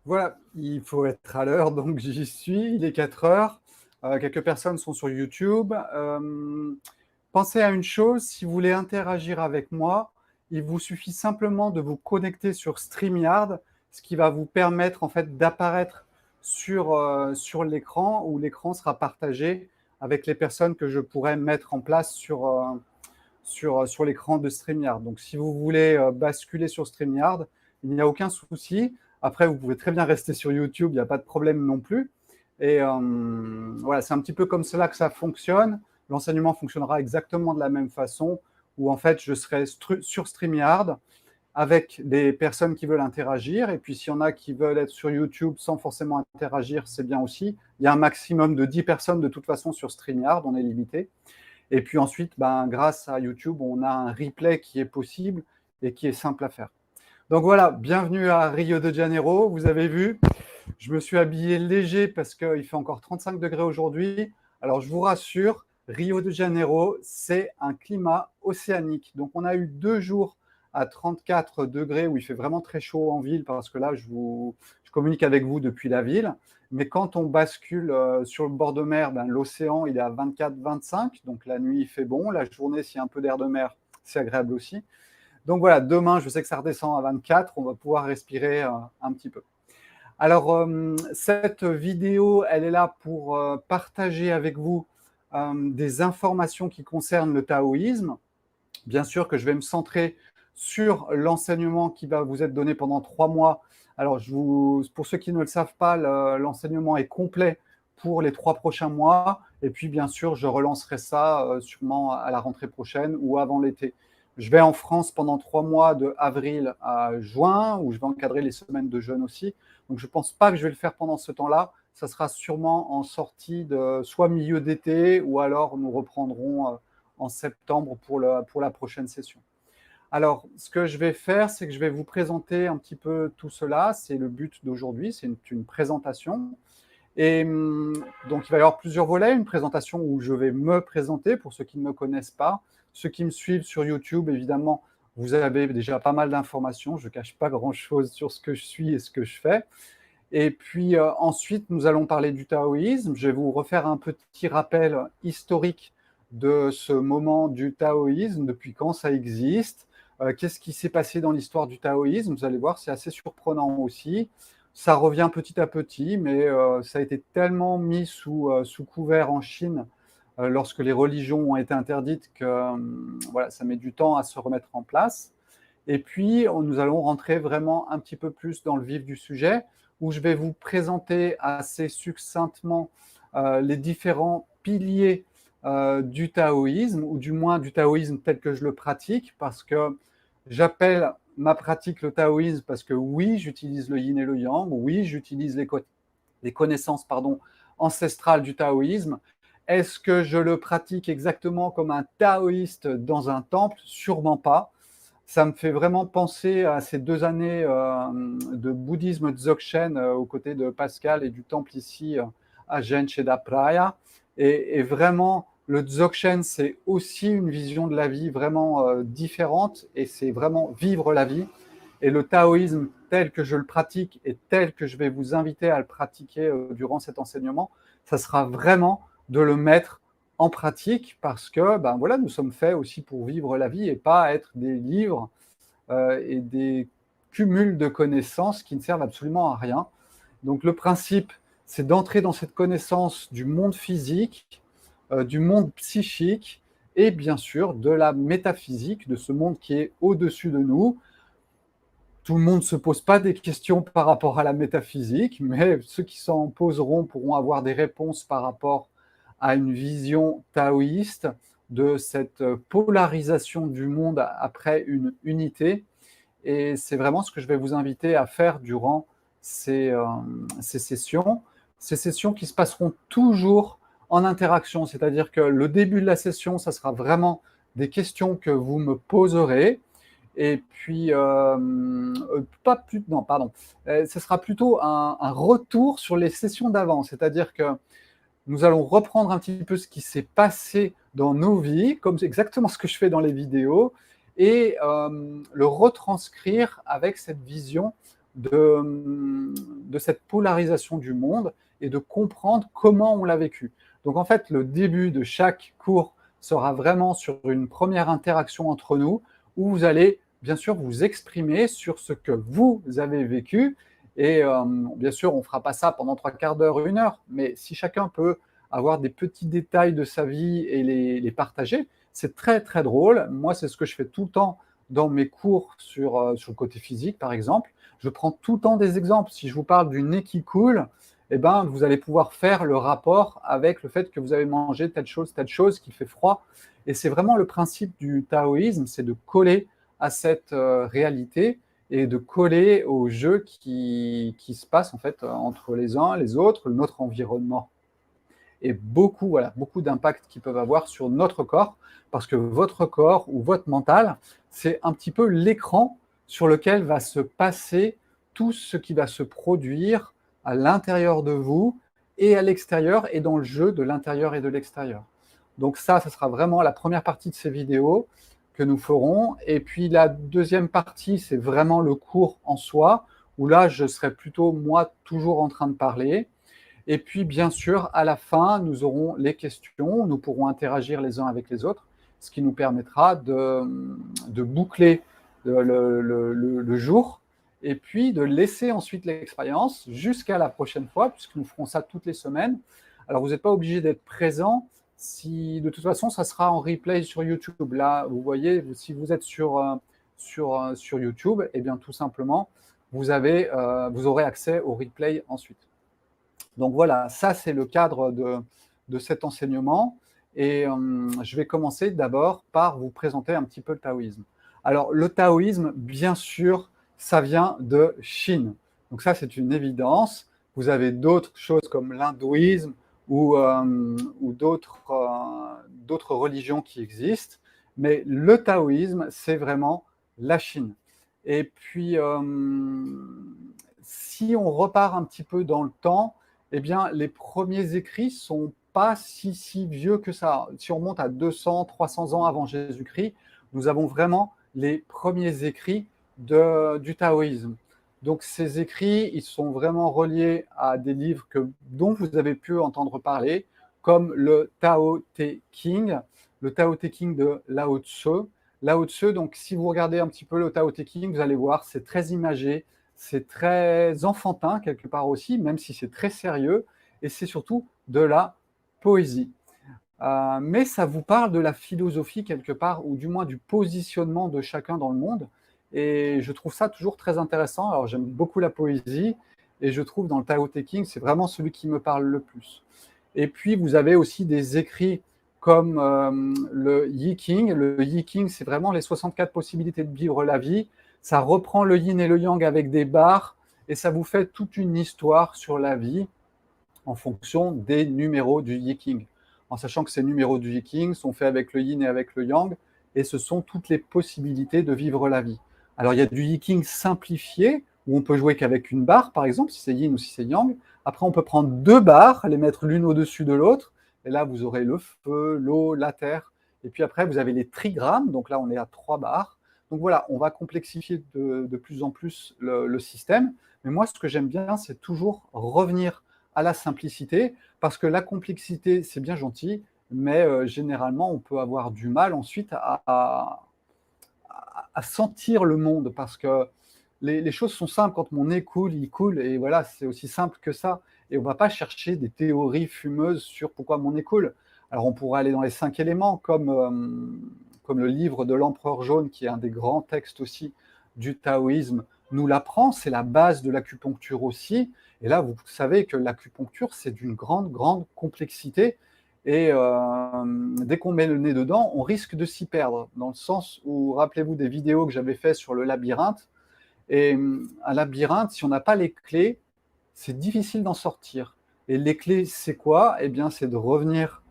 Voilà, il faut être à l'heure, donc j'y suis, il est 4 heures. Quelques personnes sont sur YouTube. Pensez à une chose, si vous voulez interagir avec moi, il vous suffit simplement de vous connecter sur StreamYard, ce qui va vous permettre en fait d'apparaître sur l'écran, où l'écran sera partagé avec les personnes que je pourrais mettre en place sur l'écran de StreamYard. Donc si vous voulez basculer sur StreamYard, il n'y a aucun souci. Après, vous pouvez très bien rester sur YouTube, il n'y a pas de problème non plus. Et voilà, c'est un petit peu comme cela que ça fonctionne. L'enseignement fonctionnera exactement de la même façon, où en fait, je serai sur StreamYard avec des personnes qui veulent interagir. Et puis, s'il y en a qui veulent être sur YouTube sans forcément interagir, c'est bien aussi. Il y a un maximum de 10 personnes de toute façon sur StreamYard, on est limité. Et puis ensuite, grâce à YouTube, on a un replay qui est possible et qui est simple à faire. Donc voilà, bienvenue à Rio de Janeiro. Vous avez vu, je me suis habillé léger parce qu'il fait encore 35 degrés aujourd'hui. Alors je vous rassure, Rio de Janeiro, c'est un climat océanique. Donc on a eu 2 jours à 34 degrés où il fait vraiment très chaud en ville parce que là, je communique avec vous depuis la ville. Mais quand on bascule sur le bord de mer, l'océan, il est à 24-25. Donc la nuit, il fait bon. La journée, s'il y a un peu d'air de mer, c'est agréable aussi. Donc voilà, demain, je sais que ça redescend à 24. On va pouvoir respirer un petit peu. Alors, cette vidéo, elle est là pour partager avec vous des informations qui concernent le taoïsme. Bien sûr que je vais me centrer sur l'enseignement qui va vous être donné pendant 3 mois. Alors, pour ceux qui ne le savent pas, l'enseignement est complet pour les 3 prochains mois. Et puis, bien sûr, je relancerai ça sûrement à la rentrée prochaine ou avant l'été. Je vais en France pendant 3 mois, de avril à juin, où je vais encadrer les semaines de jeûne aussi. Donc, je ne pense pas que je vais le faire pendant ce temps-là. Ça sera sûrement en sortie de soit milieu d'été, ou alors nous reprendrons en septembre pour la prochaine session. Alors, ce que je vais faire, c'est que je vais vous présenter un petit peu tout cela. C'est le but d'aujourd'hui, c'est une présentation. Et donc, il va y avoir plusieurs volets. Une présentation où je vais me présenter pour ceux qui ne me connaissent pas. Ceux qui me suivent sur YouTube, évidemment, vous avez déjà pas mal d'informations. Je ne cache pas grand-chose sur ce que je suis et ce que je fais. Et puis ensuite, nous allons parler du taoïsme. Je vais vous refaire un petit rappel historique de ce moment du taoïsme, depuis quand ça existe, qu'est-ce qui s'est passé dans l'histoire du taoïsme. Vous allez voir, c'est assez surprenant aussi. Ça revient petit à petit, mais ça a été tellement mis sous couvert en Chine lorsque les religions ont été interdites que voilà, ça met du temps à se remettre en place. Et puis, nous allons rentrer vraiment un petit peu plus dans le vif du sujet, où je vais vous présenter assez succinctement les différents piliers du taoïsme, ou du moins du taoïsme tel que je le pratique, parce que j'appelle ma pratique le taoïsme parce que oui, j'utilise le yin et le yang, oui, j'utilise les connaissances ancestrales du taoïsme. Est-ce que je le pratique exactement comme un taoïste dans un temple? Sûrement pas. Ça me fait vraiment penser à ces 2 années de bouddhisme dzogchen aux côtés de Pascal et du temple ici à Gênes chez Dapraya. Et vraiment, le dzogchen, c'est aussi une vision de la vie vraiment différente, et c'est vraiment vivre la vie. Et le taoïsme tel que je le pratique et tel que je vais vous inviter à le pratiquer durant cet enseignement, ça sera vraiment de le mettre en pratique, parce que voilà, nous sommes faits aussi pour vivre la vie et pas être des livres et des cumuls de connaissances qui ne servent absolument à rien. Donc le principe, c'est d'entrer dans cette connaissance du monde physique, du monde psychique, et bien sûr de la métaphysique, de ce monde qui est au-dessus de nous. Tout le monde ne se pose pas des questions par rapport à la métaphysique, mais ceux qui s'en poseront pourront avoir des réponses par rapport à une vision taoïste de cette polarisation du monde après une unité. Et c'est vraiment ce que je vais vous inviter à faire durant ces sessions. Ces sessions qui se passeront toujours en interaction, c'est-à-dire que le début de la session, ça sera vraiment des questions que vous me poserez. Et puis, pas plus, non, pardon, ce sera plutôt un retour sur les sessions d'avant, c'est-à-dire que nous allons reprendre un petit peu ce qui s'est passé dans nos vies, comme c'est exactement ce que je fais dans les vidéos, et le retranscrire avec cette vision de cette polarisation du monde et de comprendre comment on l'a vécu. Donc en fait, le début de chaque cours sera vraiment sur une première interaction entre nous, où vous allez bien sûr vous exprimer sur ce que vous avez vécu. Et bien sûr, on ne fera pas ça pendant 3/4 d'heure, 1 heure, mais si chacun peut avoir des petits détails de sa vie et les partager, c'est très très drôle. Moi, c'est ce que je fais tout le temps dans mes cours sur le côté physique, par exemple. Je prends tout le temps des exemples. Si je vous parle du nez qui coule, eh ben, vous allez pouvoir faire le rapport avec le fait que vous avez mangé telle chose, qu'il fait froid. Et c'est vraiment le principe du taoïsme, c'est de coller à cette réalité et de coller au jeu qui se passe en fait entre les uns, les autres, notre environnement. Et beaucoup, voilà, beaucoup d'impacts qu'ils peuvent avoir sur notre corps, parce que votre corps ou votre mental, c'est un petit peu l'écran sur lequel va se passer tout ce qui va se produire à l'intérieur de vous et à l'extérieur et dans le jeu de l'intérieur et de l'extérieur. Donc ça sera vraiment la première partie de ces vidéos que nous ferons. Et puis la deuxième partie, c'est vraiment le cours en soi, où là, je serai plutôt, moi, toujours en train de parler. Et puis, bien sûr, à la fin, nous aurons les questions, nous pourrons interagir les uns avec les autres, ce qui nous permettra de boucler le jour et puis de laisser ensuite l'expérience jusqu'à la prochaine fois, puisque nous ferons ça toutes les semaines. Alors, vous n'êtes pas obligé d'être présent. Si, de toute façon, ça sera en replay sur YouTube. Là, vous voyez, si vous êtes sur YouTube, eh bien, tout simplement, vous aurez accès au replay ensuite. Donc voilà, ça c'est le cadre de cet enseignement. Et je vais commencer d'abord par vous présenter un petit peu le taoïsme. Alors le taoïsme, bien sûr, ça vient de Chine. Donc ça c'est une évidence. Vous avez d'autres choses comme l'hindouisme ou d'autres religions qui existent. Mais le taoïsme, c'est vraiment la Chine. Et puis, si on repart un petit peu dans le temps, eh bien, les premiers écrits sont pas si vieux que ça. Si on remonte à 200, 300 ans avant Jésus-Christ, nous avons vraiment les premiers écrits du taoïsme. Donc ces écrits, ils sont vraiment reliés à des livres dont vous avez pu entendre parler, comme le Tao Te Ching, le Tao Te Ching de Lao Tzu. Lao Tzu, donc si vous regardez un petit peu le Tao Te Ching, vous allez voir, c'est très imagé, c'est très enfantin quelque part aussi, même si c'est très sérieux, et c'est surtout de la poésie. Mais ça vous parle de la philosophie quelque part, ou du moins du positionnement de chacun dans le monde, et je trouve ça toujours très intéressant. Alors j'aime beaucoup la poésie, et je trouve dans le Tao Te Ching, c'est vraiment celui qui me parle le plus. Et puis vous avez aussi des écrits comme le Yi King. Le Yi King, c'est vraiment les 64 possibilités de vivre la vie. Ça reprend le yin et le yang avec des barres, et ça vous fait toute une histoire sur la vie en fonction des numéros du Yi King. En sachant que ces numéros du Yi King sont faits avec le yin et avec le yang, et ce sont toutes les possibilités de vivre la vie. Alors il y a du Yi King simplifié, où on peut jouer qu'avec une barre, par exemple, si c'est yin ou si c'est yang. Après, on peut prendre 2 barres, les mettre l'une au-dessus de l'autre, et là, vous aurez le feu, l'eau, la terre. Et puis après, vous avez les trigrammes, donc là, on est à 3 barres. Donc voilà, on va complexifier de plus en plus le système. Mais moi, ce que j'aime bien, c'est toujours revenir à la simplicité, parce que la complexité, c'est bien gentil, mais généralement, on peut avoir du mal ensuite à sentir le monde, parce que les choses sont simples. Quand mon nez coule, il coule, et voilà, c'est aussi simple que ça. Et on ne va pas chercher des théories fumeuses sur pourquoi mon nez coule. Alors on pourrait aller dans les 5 éléments, comme le livre de l'Empereur Jaune, qui est un des grands textes aussi du taoïsme, nous l'apprend. C'est la base de l'acupuncture aussi. Et là, vous savez que l'acupuncture, c'est d'une grande complexité. Et dès qu'on met le nez dedans, on risque de s'y perdre. Dans le sens où, rappelez-vous des vidéos que j'avais fait sur le labyrinthe. Et un labyrinthe, si on n'a pas les clés, c'est difficile d'en sortir. Et les clés, c'est quoi? Eh bien, c'est de revenir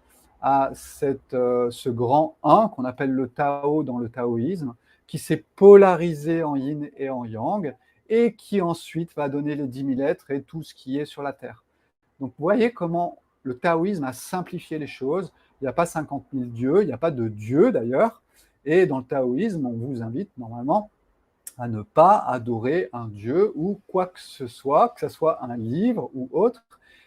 à ce grand un qu'on appelle le Tao dans le taoïsme, qui s'est polarisé en yin et en yang, et qui ensuite va donner les 10 000 êtres et tout ce qui est sur la Terre. Donc, vous voyez comment le taoïsme a simplifié les choses. Il n'y a pas 50 000 dieux, il n'y a pas de dieu d'ailleurs. Et dans le taoïsme, on vous invite normalement à ne pas adorer un dieu ou quoi que ce soit un livre ou autre.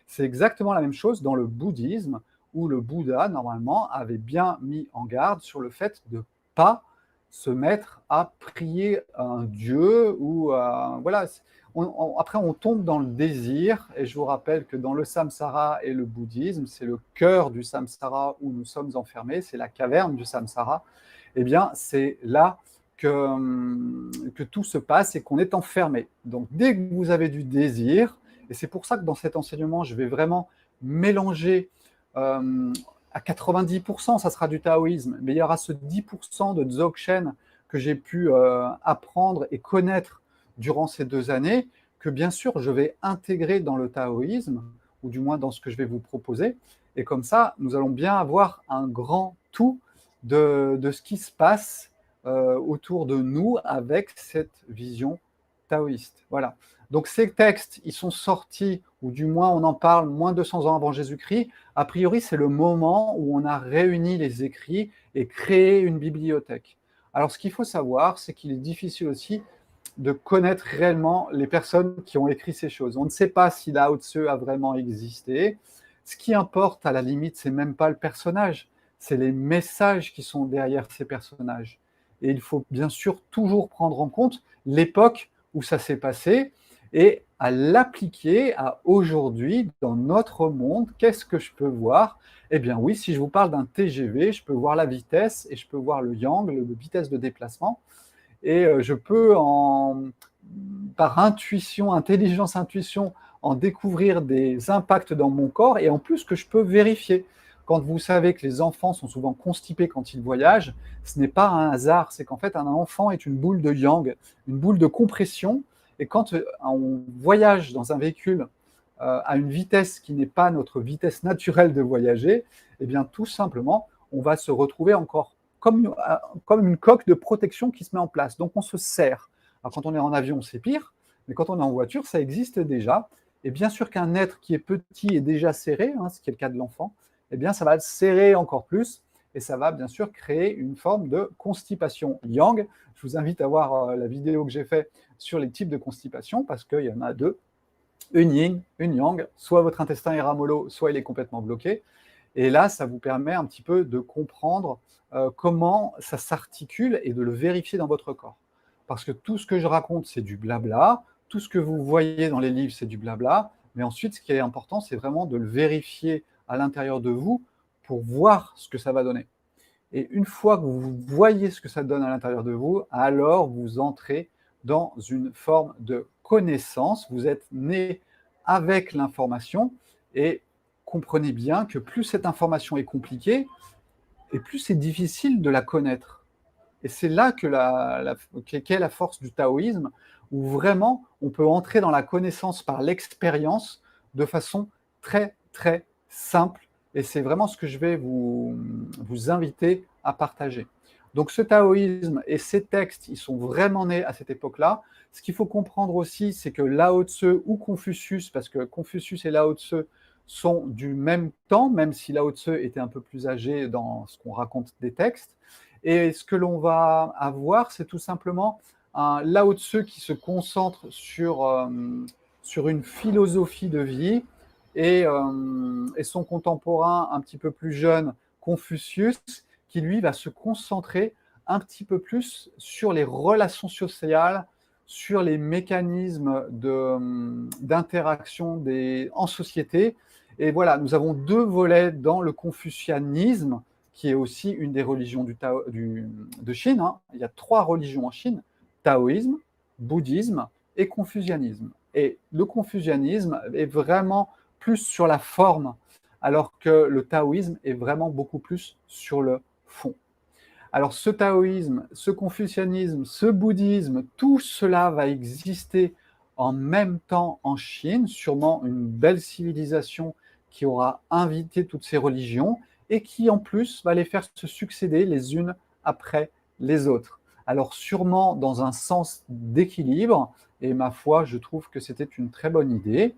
C'est exactement la même chose dans le bouddhisme, où le Bouddha, normalement, avait bien mis en garde sur le fait de ne pas se mettre à prier un dieu ou voilà. Après, on tombe dans le désir, et je vous rappelle que dans le samsara et le bouddhisme, c'est le cœur du samsara où nous sommes enfermés, c'est la caverne du samsara. Eh bien, c'est là que tout se passe et qu'on est enfermé. Donc, dès que vous avez du désir, et c'est pour ça que dans cet enseignement, je vais vraiment mélanger à 90%, ça sera du taoïsme, mais il y aura ce 10% de dzogchen que j'ai pu apprendre et connaître durant ces 2 années, que bien sûr, je vais intégrer dans le taoïsme, ou du moins dans ce que je vais vous proposer. Et comme ça, nous allons bien avoir un grand tout de ce qui se passe autour de nous avec cette vision taoïste. Voilà. Donc ces textes, ils sont sortis, ou du moins on en parle moins de 200 ans avant Jésus-Christ. A priori, c'est le moment où on a réuni les écrits et créé une bibliothèque. Alors ce qu'il faut savoir, c'est qu'il est difficile aussi de connaître réellement les personnes qui ont écrit ces choses. On ne sait pas si Lao Tzu a vraiment existé. Ce qui importe, à la limite, c'est même pas le personnage, c'est les messages qui sont derrière ces personnages. Et il faut bien sûr toujours prendre en compte l'époque où ça s'est passé et à l'appliquer à aujourd'hui dans notre monde. Qu'est-ce que je peux voir? Eh bien oui, si je vous parle d'un TGV, je peux voir la vitesse et je peux voir le yang, la vitesse de déplacement. Et je peux, par intuition, intelligence intuition, en découvrir des impacts dans mon corps et en plus que je peux vérifier. Quand vous savez que les enfants sont souvent constipés quand ils voyagent, ce n'est pas un hasard, c'est qu'en fait un enfant est une boule de yang, une boule de compression, et quand on voyage dans un véhicule à une vitesse qui n'est pas notre vitesse naturelle de voyager, eh bien tout simplement, on va se retrouver encore comme une coque de protection qui se met en place. Donc on se serre. Alors quand on est en avion, c'est pire, mais quand on est en voiture, ça existe déjà. Et bien sûr qu'un être qui est petit et déjà serré, ce qui est le cas de l'enfant, eh bien ça va le serrer encore plus et ça va bien sûr créer une forme de constipation yang. Je vous invite à voir la vidéo que j'ai faite sur les types de constipation parce qu'il y en a deux, une yin, une yang, soit votre intestin est ramollo, soit il est complètement bloqué. Et là, ça vous permet un petit peu de comprendre comment ça s'articule et de le vérifier dans votre corps. Parce que tout ce que je raconte, c'est du blabla, tout ce que vous voyez dans les livres, c'est du blabla, mais ensuite, ce qui est important, c'est vraiment de le vérifier à l'intérieur de vous pour voir ce que ça va donner. Et une fois que vous voyez ce que ça donne à l'intérieur de vous, alors vous entrez dans une forme de connaissance. Vous êtes né avec l'information et comprenez bien que plus cette information est compliquée, et plus c'est difficile de la connaître. Et c'est là qu'est la force du taoïsme, où vraiment on peut entrer dans la connaissance par l'expérience de façon très très simple. Et c'est vraiment ce que je vais vous inviter à partager. Donc ce taoïsme et ces textes, ils sont vraiment nés à cette époque-là. Ce qu'il faut comprendre aussi, c'est que Lao Tzu ou Confucius, parce que Confucius et Lao Tzu sont du même temps, même si Lao Tzu était un peu plus âgé dans ce qu'on raconte des textes. Et ce que l'on va avoir, c'est tout simplement un Lao Tzu qui se concentre sur une philosophie de vie et son contemporain un petit peu plus jeune, Confucius, qui lui va se concentrer un petit peu plus sur les relations sociales, sur les mécanismes d'interaction en société. Et voilà, nous avons deux volets dans le confucianisme, qui est aussi une des religions de Chine. Il y a 3 religions en Chine, taoïsme, bouddhisme et confucianisme. Et le confucianisme est vraiment plus sur la forme, alors que le taoïsme est vraiment beaucoup plus sur le fond. Alors ce taoïsme, ce confucianisme, ce bouddhisme, tout cela va exister en même temps en Chine, sûrement une belle civilisation qui aura invité toutes ces religions et qui en plus va les faire se succéder les unes après les autres. Alors sûrement dans un sens d'équilibre, et ma foi, je trouve que c'était une très bonne idée.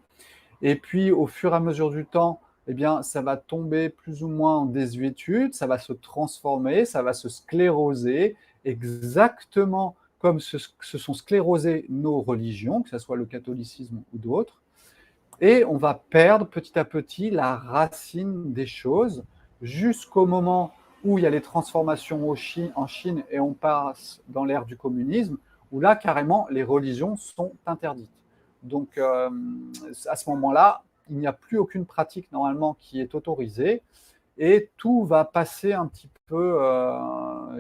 Et puis au fur et à mesure du temps, eh bien, ça va tomber plus ou moins en désuétude, ça va se transformer, ça va se scléroser, exactement comme se sont sclérosées nos religions, que ce soit le catholicisme ou d'autres, et on va perdre petit à petit la racine des choses jusqu'au moment où il y a les transformations en Chine et on passe dans l'ère du communisme, où là, carrément, les religions sont interdites. Donc, à ce moment-là, il n'y a plus aucune pratique normalement qui est autorisée et tout va passer un petit peu,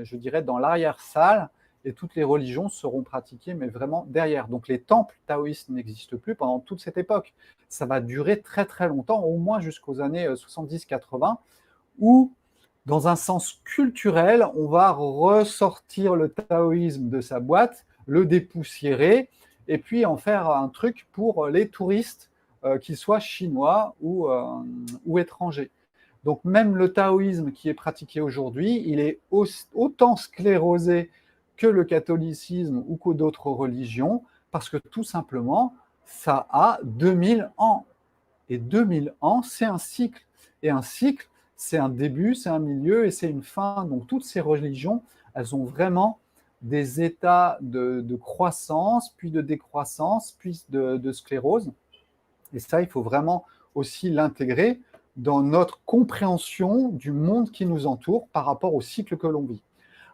je dirais, dans l'arrière-salle et toutes les religions seront pratiquées, mais vraiment derrière. Donc les temples taoïstes n'existent plus pendant toute cette époque. Ça va durer très très longtemps, au moins jusqu'aux années 70-80, où, dans un sens culturel, on va ressortir le taoïsme de sa boîte, le dépoussiérer, et puis en faire un truc pour les touristes, qu'ils soient chinois ou étrangers. Donc même le taoïsme qui est pratiqué aujourd'hui, il est autant sclérosé que le catholicisme ou que d'autres religions, parce que tout simplement, ça a 2000 ans. Et 2000 ans, c'est un cycle. Et un cycle, c'est un début, c'est un milieu et c'est une fin. Donc toutes ces religions, elles ont vraiment des états de croissance, puis de décroissance, puis de sclérose. Et ça, il faut vraiment aussi l'intégrer dans notre compréhension du monde qui nous entoure par rapport au cycle que l'on vit.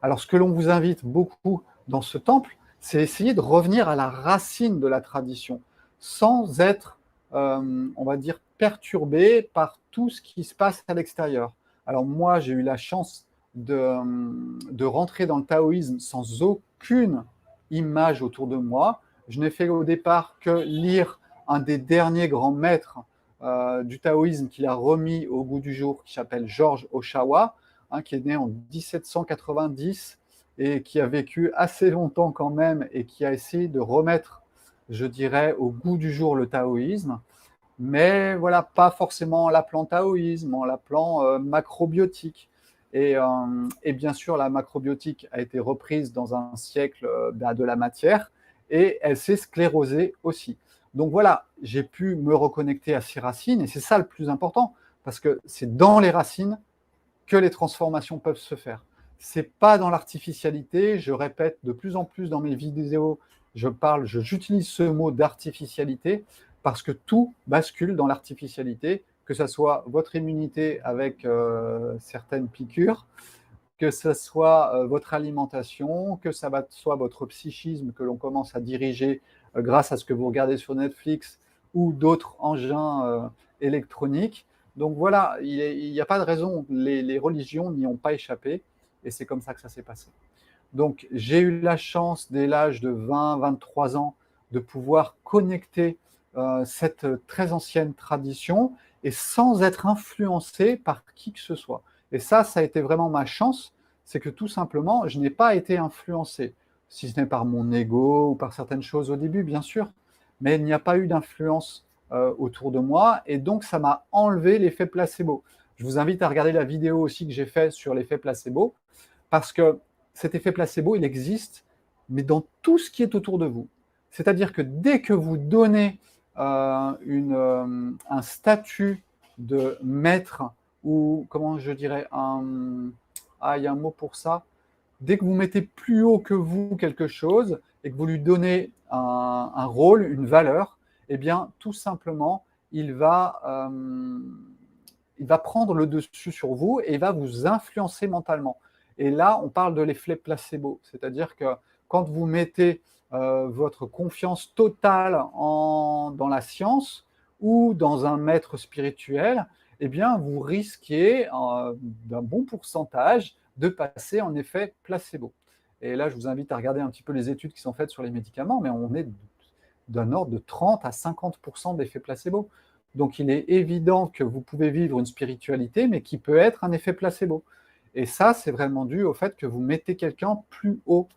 Alors, ce que l'on vous invite beaucoup dans ce temple, c'est essayer de revenir à la racine de la tradition, sans être, on va dire, perturbé par tout ce qui se passe à l'extérieur. Alors moi, j'ai eu la chance de rentrer dans le taoïsme sans aucune image autour de moi. Je n'ai fait au départ que lire un des derniers grands maîtres du taoïsme qu'il a remis au goût du jour, qui s'appelle George Oshawa, qui est né en 1790 et qui a vécu assez longtemps quand même et qui a essayé de remettre, je dirais, au goût du jour le taoïsme, mais voilà, pas forcément en l'appelant taoïsme, en l'appelant macrobiotique. Et bien sûr, la macrobiotique a été reprise dans un siècle de la matière et elle s'est sclérosée aussi. Donc voilà, j'ai pu me reconnecter à ces racines et c'est ça le plus important parce que c'est dans les racines que les transformations peuvent se faire. C'est pas dans l'artificialité, je répète de plus en plus dans mes vidéos, j'utilise ce mot d'artificialité parce que tout bascule dans l'artificialité, que ce soit votre immunité avec certaines piqûres, que ce soit votre alimentation, que ça soit votre psychisme que l'on commence à diriger grâce à ce que vous regardez sur Netflix ou d'autres engins électroniques. Donc voilà, il n'y a pas de raison, les religions n'y ont pas échappé et c'est comme ça que ça s'est passé. Donc j'ai eu la chance dès l'âge de 20-23 ans de pouvoir connecter cette très ancienne tradition et sans être influencé par qui que ce soit. Et ça a été vraiment ma chance, c'est que tout simplement, je n'ai pas été influencé, si ce n'est par mon ego ou par certaines choses au début, bien sûr, mais il n'y a pas eu d'influence autour de moi, et donc ça m'a enlevé l'effet placebo. Je vous invite à regarder la vidéo aussi que j'ai faite sur l'effet placebo, parce que cet effet placebo, il existe, mais dans tout ce qui est autour de vous. C'est-à-dire que dès que vous donnez un statut de maître, ou comment je dirais, il y a un mot pour ça, dès que vous mettez plus haut que vous quelque chose et que vous lui donnez un rôle, une valeur, eh bien, tout simplement, il va prendre le dessus sur vous et il va vous influencer mentalement. Et là, on parle de l'effet placebo, c'est-à-dire que quand vous mettez votre confiance totale dans la science ou dans un maître spirituel, eh bien, vous risquez d'un bon pourcentage de passer en effet placebo. Et là, je vous invite à regarder un petit peu les études qui sont faites sur les médicaments, mais on est d'un ordre de 30 à 50% d'effet placebo. Donc, il est évident que vous pouvez vivre une spiritualité, mais qui peut être un effet placebo. Et ça, c'est vraiment dû au fait que vous mettez quelqu'un plus haut.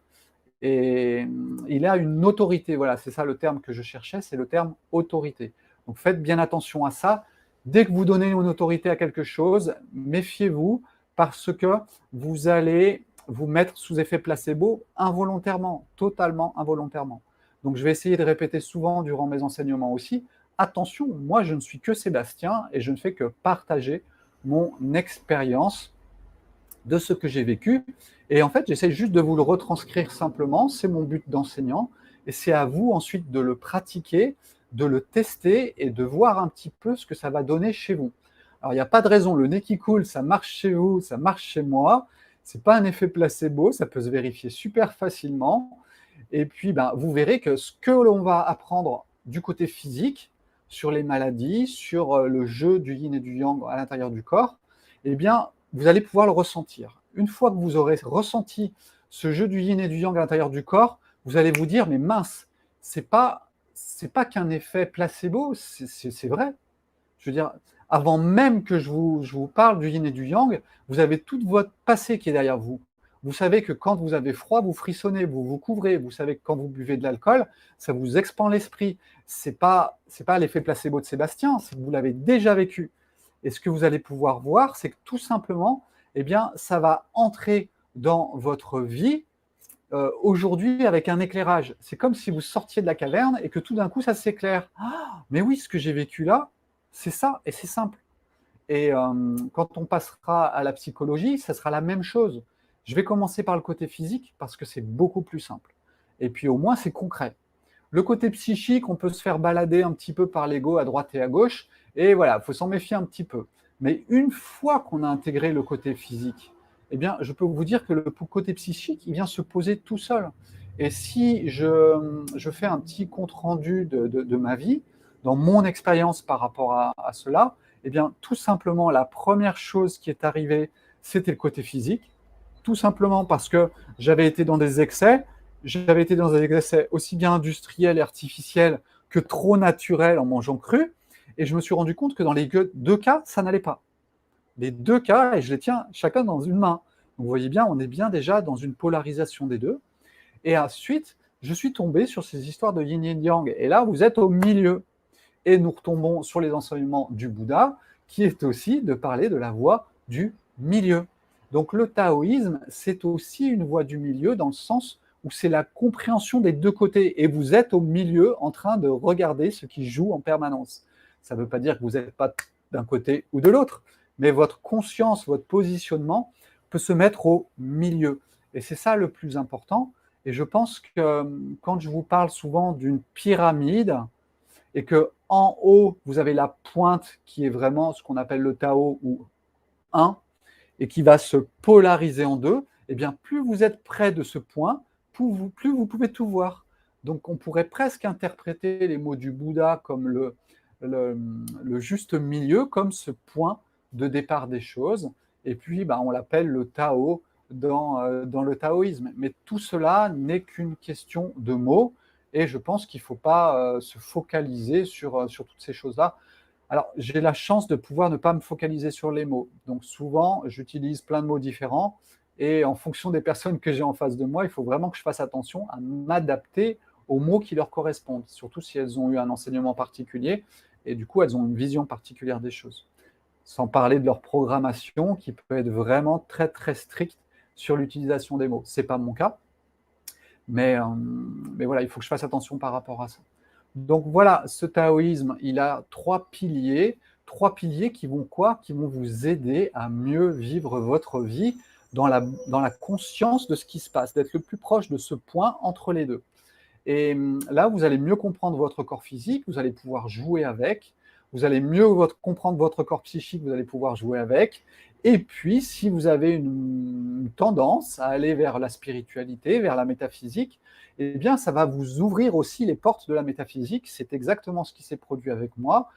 Et il a une autorité, voilà, c'est ça le terme que je cherchais, c'est le terme autorité. Donc faites bien attention à ça. Dès que vous donnez une autorité à quelque chose, méfiez-vous parce que vous allez vous mettre sous effet placebo involontairement, totalement involontairement. Donc je vais essayer de répéter souvent durant mes enseignements aussi. Attention, moi je ne suis que Sébastien et je ne fais que partager mon expérience de ce que j'ai vécu. Et en fait, j'essaie juste de vous le retranscrire simplement, c'est mon but d'enseignant, et c'est à vous ensuite de le pratiquer, de le tester et de voir un petit peu ce que ça va donner chez vous. Alors, il n'y a pas de raison, le nez qui coule, ça marche chez vous, ça marche chez moi, c'est pas un effet placebo, ça peut se vérifier super facilement. Et puis, ben, vous verrez que ce que l'on va apprendre du côté physique, sur les maladies, sur le jeu du yin et du yang à l'intérieur du corps, eh bien, vous allez pouvoir le ressentir. Une fois que vous aurez ressenti ce jeu du yin et du yang à l'intérieur du corps, vous allez vous dire, mais mince, c'est pas qu'un effet placebo, c'est vrai. Je veux dire, avant même que je vous parle du yin et du yang, vous avez tout votre passé qui est derrière vous. Vous savez que quand vous avez froid, vous frissonnez, vous vous couvrez. Vous savez que quand vous buvez de l'alcool, ça vous expand l'esprit. C'est pas l'effet placebo de Sébastien, c'est que vous l'avez déjà vécu. Et ce que vous allez pouvoir voir, c'est que tout simplement, eh bien, ça va entrer dans votre vie aujourd'hui avec un éclairage. C'est comme si vous sortiez de la caverne et que tout d'un coup, ça s'éclaire. Ah, mais oui, ce que j'ai vécu là, c'est ça, et c'est simple. Et quand on passera à la psychologie, ça sera la même chose. Je vais commencer par le côté physique parce que c'est beaucoup plus simple. Et puis au moins, c'est concret. Le côté psychique, on peut se faire balader un petit peu par l'ego à droite et à gauche. Et voilà, il faut s'en méfier un petit peu. Mais une fois qu'on a intégré le côté physique, eh bien, je peux vous dire que le côté psychique, il vient se poser tout seul. Et si je fais un petit compte-rendu de ma vie, dans mon expérience par rapport à cela, eh bien, tout simplement, la première chose qui est arrivée, c'était le côté physique. Tout simplement parce que j'avais été dans des excès, aussi bien industriels et artificiels que trop naturels en mangeant cru, et je me suis rendu compte que dans les deux cas, ça n'allait pas. Les deux cas, et je les tiens chacun dans une main. Donc vous voyez bien, on est bien déjà dans une polarisation des deux. Et ensuite, je suis tombé sur ces histoires de yin et yang. Et là, vous êtes au milieu. Et nous retombons sur les enseignements du Bouddha, qui est aussi de parler de la voie du milieu. Donc le taoïsme, c'est aussi une voie du milieu dans le sens où c'est la compréhension des deux côtés. Et vous êtes au milieu en train de regarder ce qui joue en permanence. Ça ne veut pas dire que vous n'êtes pas d'un côté ou de l'autre, mais votre conscience, votre positionnement peut se mettre au milieu. Et c'est ça le plus important. Et je pense que quand je vous parle souvent d'une pyramide, et que en haut, vous avez la pointe qui est vraiment ce qu'on appelle le Tao ou 1, et qui va se polariser en deux, et bien plus vous êtes près de ce point, plus vous pouvez tout voir. Donc on pourrait presque interpréter les mots du Bouddha comme le juste milieu, comme ce point de départ des choses, et puis on l'appelle le Tao dans le taoïsme. Mais tout cela n'est qu'une question de mots, et je pense qu'il ne faut pas se focaliser sur toutes ces choses-là. Alors, j'ai la chance de pouvoir ne pas me focaliser sur les mots. Donc, souvent, j'utilise plein de mots différents. Et en fonction des personnes que j'ai en face de moi, il faut vraiment que je fasse attention à m'adapter aux mots qui leur correspondent, surtout si elles ont eu un enseignement particulier. Et du coup, elles ont une vision particulière des choses. Sans parler de leur programmation qui peut être vraiment très, très stricte sur l'utilisation des mots. Ce n'est pas mon cas. Mais voilà, il faut que je fasse attention par rapport à ça. Donc voilà, ce taoïsme, il a trois piliers qui vont quoi? Qui vont vous aider à mieux vivre votre vie dans la conscience de ce qui se passe, d'être le plus proche de ce point entre les deux. Et là, vous allez mieux comprendre votre corps physique, vous allez pouvoir jouer avec, vous allez mieux comprendre votre corps psychique, vous allez pouvoir jouer avec. Et puis, si vous avez une tendance à aller vers la spiritualité, vers la métaphysique, eh bien, ça va vous ouvrir aussi les portes de la métaphysique. C'est exactement ce qui s'est produit avec moi.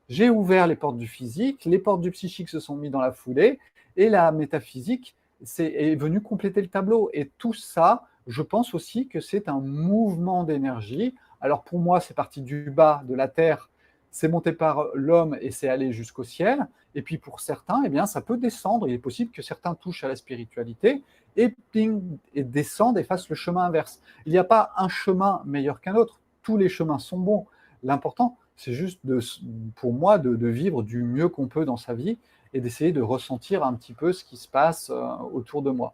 J'ai ouvert les portes du physique, les portes du psychique se sont mises dans la foulée, et la métaphysique est venue compléter le tableau. Et tout ça, je pense aussi que c'est un mouvement d'énergie. Alors pour moi, c'est parti du bas de la Terre, c'est monté par l'homme et c'est allé jusqu'au ciel. Et puis pour certains, eh bien, ça peut descendre. Il est possible que certains touchent à la spiritualité et, ping, et descendent et fassent le chemin inverse. Il n'y a pas un chemin meilleur qu'un autre. Tous les chemins sont bons. L'important, c'est juste pour moi de vivre du mieux qu'on peut dans sa vie et d'essayer de ressentir un petit peu ce qui se passe autour de moi.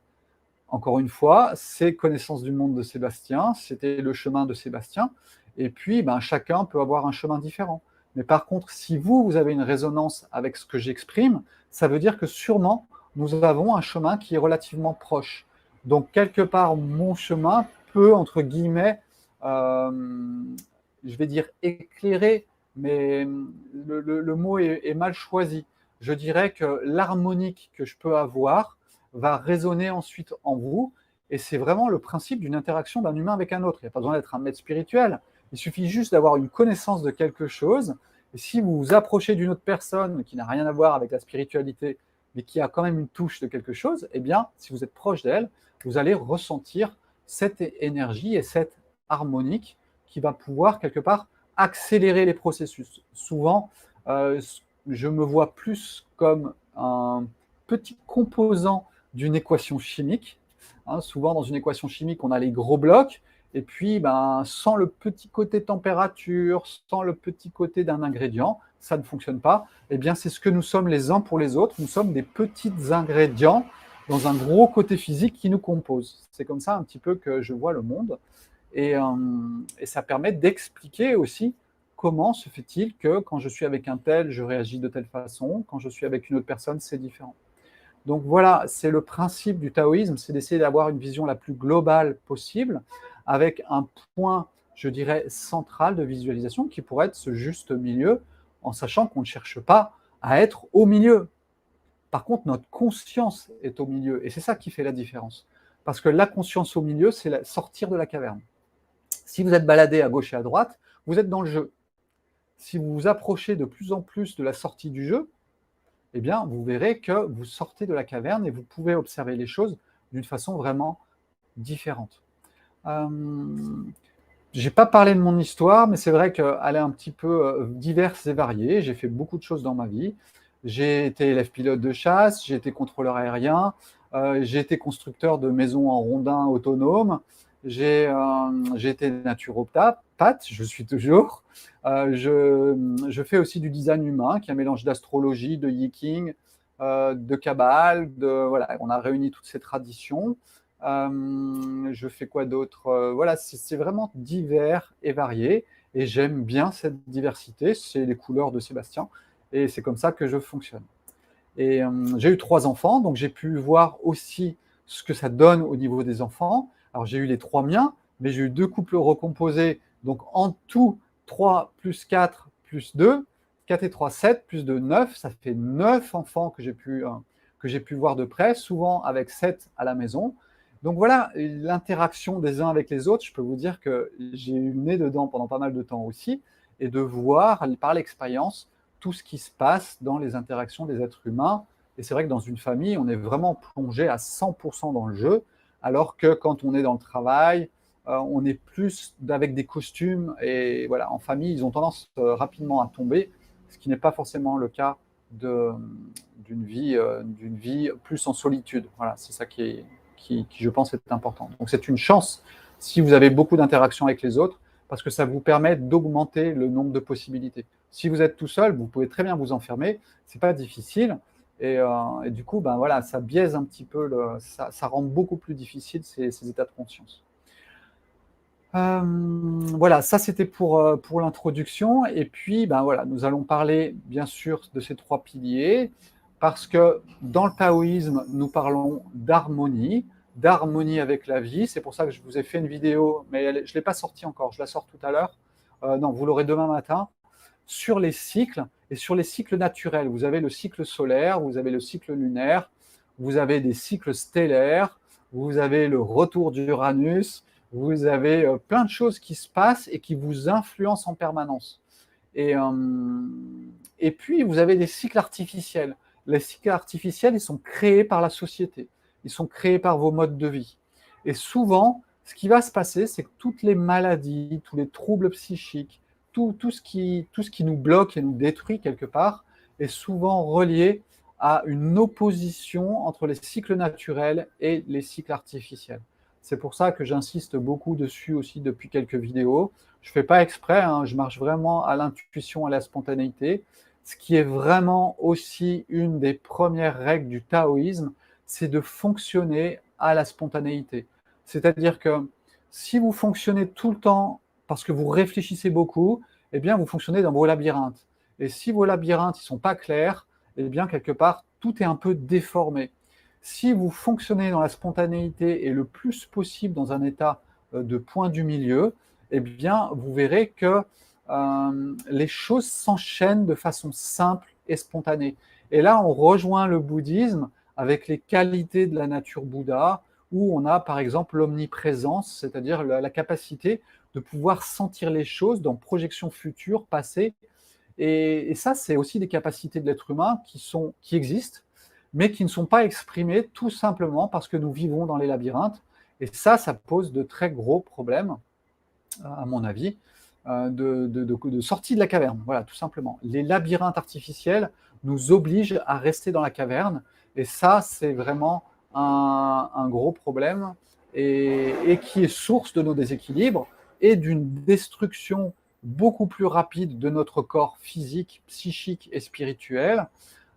Encore une fois, c'est Connaissance du monde de Sébastien, c'était le chemin de Sébastien, et puis chacun peut avoir un chemin différent. Mais par contre, si vous avez une résonance avec ce que j'exprime, ça veut dire que sûrement, nous avons un chemin qui est relativement proche. Donc, quelque part, mon chemin peut, entre guillemets, je vais dire éclairer, mais le mot est mal choisi. Je dirais que l'harmonique que je peux avoir va résonner ensuite en vous, et c'est vraiment le principe d'une interaction d'un humain avec un autre. Il n'y a pas besoin d'être un maître spirituel, il suffit juste d'avoir une connaissance de quelque chose, et si vous vous approchez d'une autre personne qui n'a rien à voir avec la spiritualité, mais qui a quand même une touche de quelque chose, eh bien, si vous êtes proche d'elle, vous allez ressentir cette énergie et cette harmonique qui va pouvoir quelque part accélérer les processus. Souvent, je me vois plus comme un petit composant d'une équation chimique. Souvent, dans une équation chimique, on a les gros blocs, et puis sans le petit côté température, sans le petit côté d'un ingrédient, ça ne fonctionne pas. Eh bien, c'est ce que nous sommes les uns pour les autres. Nous sommes des petits ingrédients dans un gros côté physique qui nous compose. C'est comme ça un petit peu que je vois le monde. Et ça permet d'expliquer aussi comment se fait-il que quand je suis avec un tel, je réagis de telle façon, quand je suis avec une autre personne, c'est différent. Donc voilà, c'est le principe du taoïsme, c'est d'essayer d'avoir une vision la plus globale possible, avec un point, je dirais, central de visualisation qui pourrait être ce juste milieu, en sachant qu'on ne cherche pas à être au milieu. Par contre, notre conscience est au milieu, et c'est ça qui fait la différence. Parce que la conscience au milieu, c'est sortir de la caverne. Si vous êtes baladé à gauche et à droite, vous êtes dans le jeu. Si vous vous approchez de plus en plus de la sortie du jeu, eh bien, vous verrez que vous sortez de la caverne et vous pouvez observer les choses d'une façon vraiment différente. Je n'ai pas parlé de mon histoire, mais c'est vrai qu'elle est un petit peu diverse et variée. J'ai fait beaucoup de choses dans ma vie. J'ai été élève pilote de chasse, j'ai été contrôleur aérien, j'ai été constructeur de maisons en rondins autonomes, j'ai été naturopathe, je suis toujours. Je fais aussi du design humain, qui est un mélange d'astrologie, de yiking, de kabbale, voilà, on a réuni toutes ces traditions. Je fais quoi d'autre? Voilà, c'est vraiment divers et varié, et j'aime bien cette diversité, c'est les couleurs de Sébastien, et c'est comme ça que je fonctionne. Et j'ai eu 3 enfants, donc j'ai pu voir aussi ce que ça donne au niveau des enfants. Alors j'ai eu les 3 miens, mais j'ai eu 2 couples recomposés, donc en tout 3 plus 4 plus 2, 4 et 3, 7, plus 2, 9, ça fait 9 enfants que j'ai pu voir de près, souvent avec 7 à la maison. Donc voilà, l'interaction des uns avec les autres, je peux vous dire que j'ai eu le nez dedans pendant pas mal de temps aussi, et de voir par l'expérience tout ce qui se passe dans les interactions des êtres humains. Et c'est vrai que dans une famille, on est vraiment plongé à 100% dans le jeu, alors que quand on est dans le travail, on est plus avec des costumes. Et voilà, en famille, ils ont tendance rapidement à tomber, ce qui n'est pas forcément le cas d'une vie plus en solitude. Voilà, c'est ça qui, je pense, est important. Donc c'est une chance si vous avez beaucoup d'interactions avec les autres, parce que ça vous permet d'augmenter le nombre de possibilités. Si vous êtes tout seul, vous pouvez très bien vous enfermer, c'est pas difficile, et du coup, voilà, ça biaise un petit peu, ça rend beaucoup plus difficile ces états de conscience. Voilà, ça c'était pour l'introduction, et puis voilà, nous allons parler bien sûr de ces 3 piliers, parce que dans le taoïsme, nous parlons d'harmonie avec la vie. C'est pour ça que je vous ai fait une vidéo, mais je ne l'ai pas sortie encore, je la sors tout à l'heure. Non, vous l'aurez demain matin, sur les cycles, et sur les cycles naturels. Vous avez le cycle solaire, vous avez le cycle lunaire, vous avez des cycles stellaires, vous avez le retour d'Uranus, vous avez plein de choses qui se passent et qui vous influencent en permanence. Et puis, vous avez des cycles artificiels. Les cycles artificiels, ils sont créés par la société. Ils sont créés par vos modes de vie. Et souvent, ce qui va se passer, c'est que toutes les maladies, tous les troubles psychiques, tout ce qui nous bloque et nous détruit quelque part, est souvent relié à une opposition entre les cycles naturels et les cycles artificiels. C'est pour ça que j'insiste beaucoup dessus aussi depuis quelques vidéos. Je ne fais pas exprès, je marche vraiment à l'intuition, à la spontanéité. Ce qui est vraiment aussi une des premières règles du taoïsme, c'est de fonctionner à la spontanéité. C'est-à-dire que si vous fonctionnez tout le temps parce que vous réfléchissez beaucoup, eh bien vous fonctionnez dans vos labyrinthes. Et si vos labyrinthes ne sont pas clairs, eh bien quelque part tout est un peu déformé. Si vous fonctionnez dans la spontanéité et le plus possible dans un état de point du milieu, eh bien, vous verrez que les choses s'enchaînent de façon simple et spontanée. Et là, on rejoint le bouddhisme avec les qualités de la nature Bouddha, où on a par exemple l'omniprésence, c'est-à-dire la capacité de pouvoir sentir les choses dans projection future, passée. Et ça, c'est aussi des capacités de l'être humain qui existent, mais qui ne sont pas exprimées tout simplement parce que nous vivons dans les labyrinthes. Et ça pose de très gros problèmes, à mon avis, de sortie de la caverne. Voilà, tout simplement. Les labyrinthes artificiels nous obligent à rester dans la caverne. Et ça, c'est vraiment un gros problème et qui est source de nos déséquilibres et d'une destruction beaucoup plus rapide de notre corps physique, psychique et spirituel,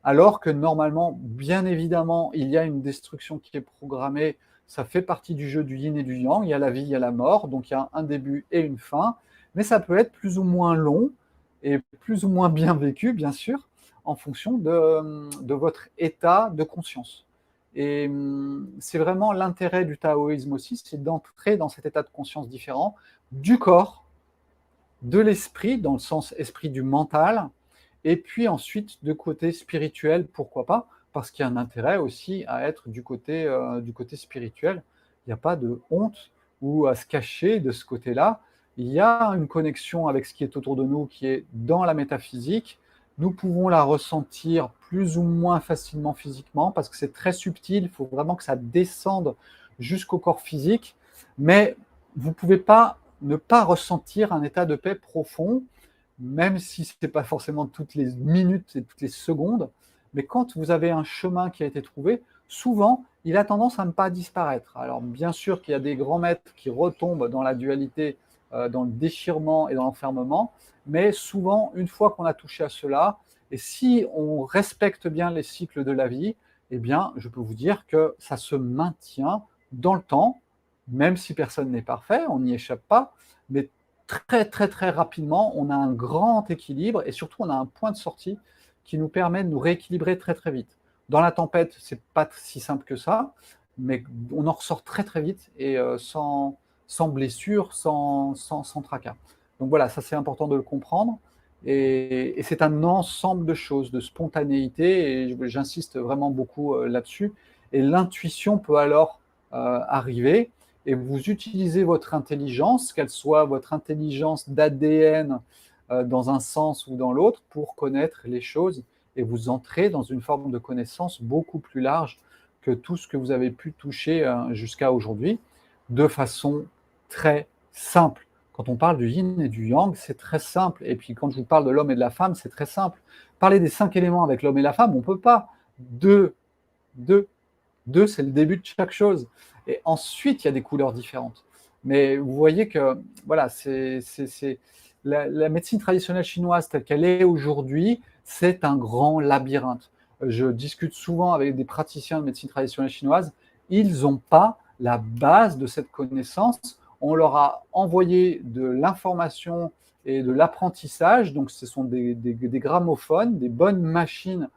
alors que normalement, bien évidemment, il y a une destruction qui est programmée. Ça fait partie du jeu du yin et du yang. Il y a la vie, il y a la mort, donc il y a un début et une fin. Mais ça peut être plus ou moins long et plus ou moins bien vécu, bien sûr, en fonction de votre état de conscience. Et c'est vraiment l'intérêt du taoïsme aussi, c'est d'entrer dans cet état de conscience différent du corps, de l'esprit, dans le sens esprit du mental, et puis ensuite de côté spirituel, pourquoi pas, parce qu'il y a un intérêt aussi à être du côté spirituel. Il n'y a pas de honte ou à se cacher de ce côté-là. Il y a une connexion avec ce qui est autour de nous, qui est dans la métaphysique. Nous pouvons la ressentir plus ou moins facilement physiquement, parce que c'est très subtil, il faut vraiment que ça descende jusqu'au corps physique, mais vous ne pouvez pas ne pas ressentir un état de paix profond, même si ce n'est pas forcément toutes les minutes et toutes les secondes. Mais quand vous avez un chemin qui a été trouvé, souvent, il a tendance à ne pas disparaître. Alors, bien sûr qu'il y a des grands maîtres qui retombent dans la dualité, dans le déchirement et dans l'enfermement, mais souvent, une fois qu'on a touché à cela, et si on respecte bien les cycles de la vie, eh bien, je peux vous dire que ça se maintient dans le temps, même si personne n'est parfait, on n'y échappe pas, mais très très très rapidement, on a un grand équilibre et surtout on a un point de sortie qui nous permet de nous rééquilibrer très très vite. Dans la tempête, c'est pas si simple que ça, mais on en ressort très très vite et sans blessure, sans tracas. Donc voilà, ça c'est important de le comprendre. Et c'est un ensemble de choses, de spontanéité, et j'insiste vraiment beaucoup là-dessus. Et l'intuition peut alors arriver, et vous utilisez votre intelligence, qu'elle soit votre intelligence d'ADN dans un sens ou dans l'autre, pour connaître les choses, et vous entrez dans une forme de connaissance beaucoup plus large que tout ce que vous avez pu toucher jusqu'à aujourd'hui, de façon très simple. Quand on parle du yin et du yang, c'est très simple. Et puis quand je vous parle de l'homme et de la femme, c'est très simple. Parler des 5 éléments avec l'homme et la femme, on ne peut pas. Deux, deux, deux, c'est le début de chaque chose. Et ensuite, il y a des couleurs différentes. Mais vous voyez que voilà, la médecine traditionnelle chinoise telle qu'elle est aujourd'hui, c'est un grand labyrinthe. Je discute souvent avec des praticiens de médecine traditionnelle chinoise. Ils n'ont pas la base de cette connaissance. On leur a envoyé de l'information et de l'apprentissage. Donc, ce sont des gramophones, des bonnes machines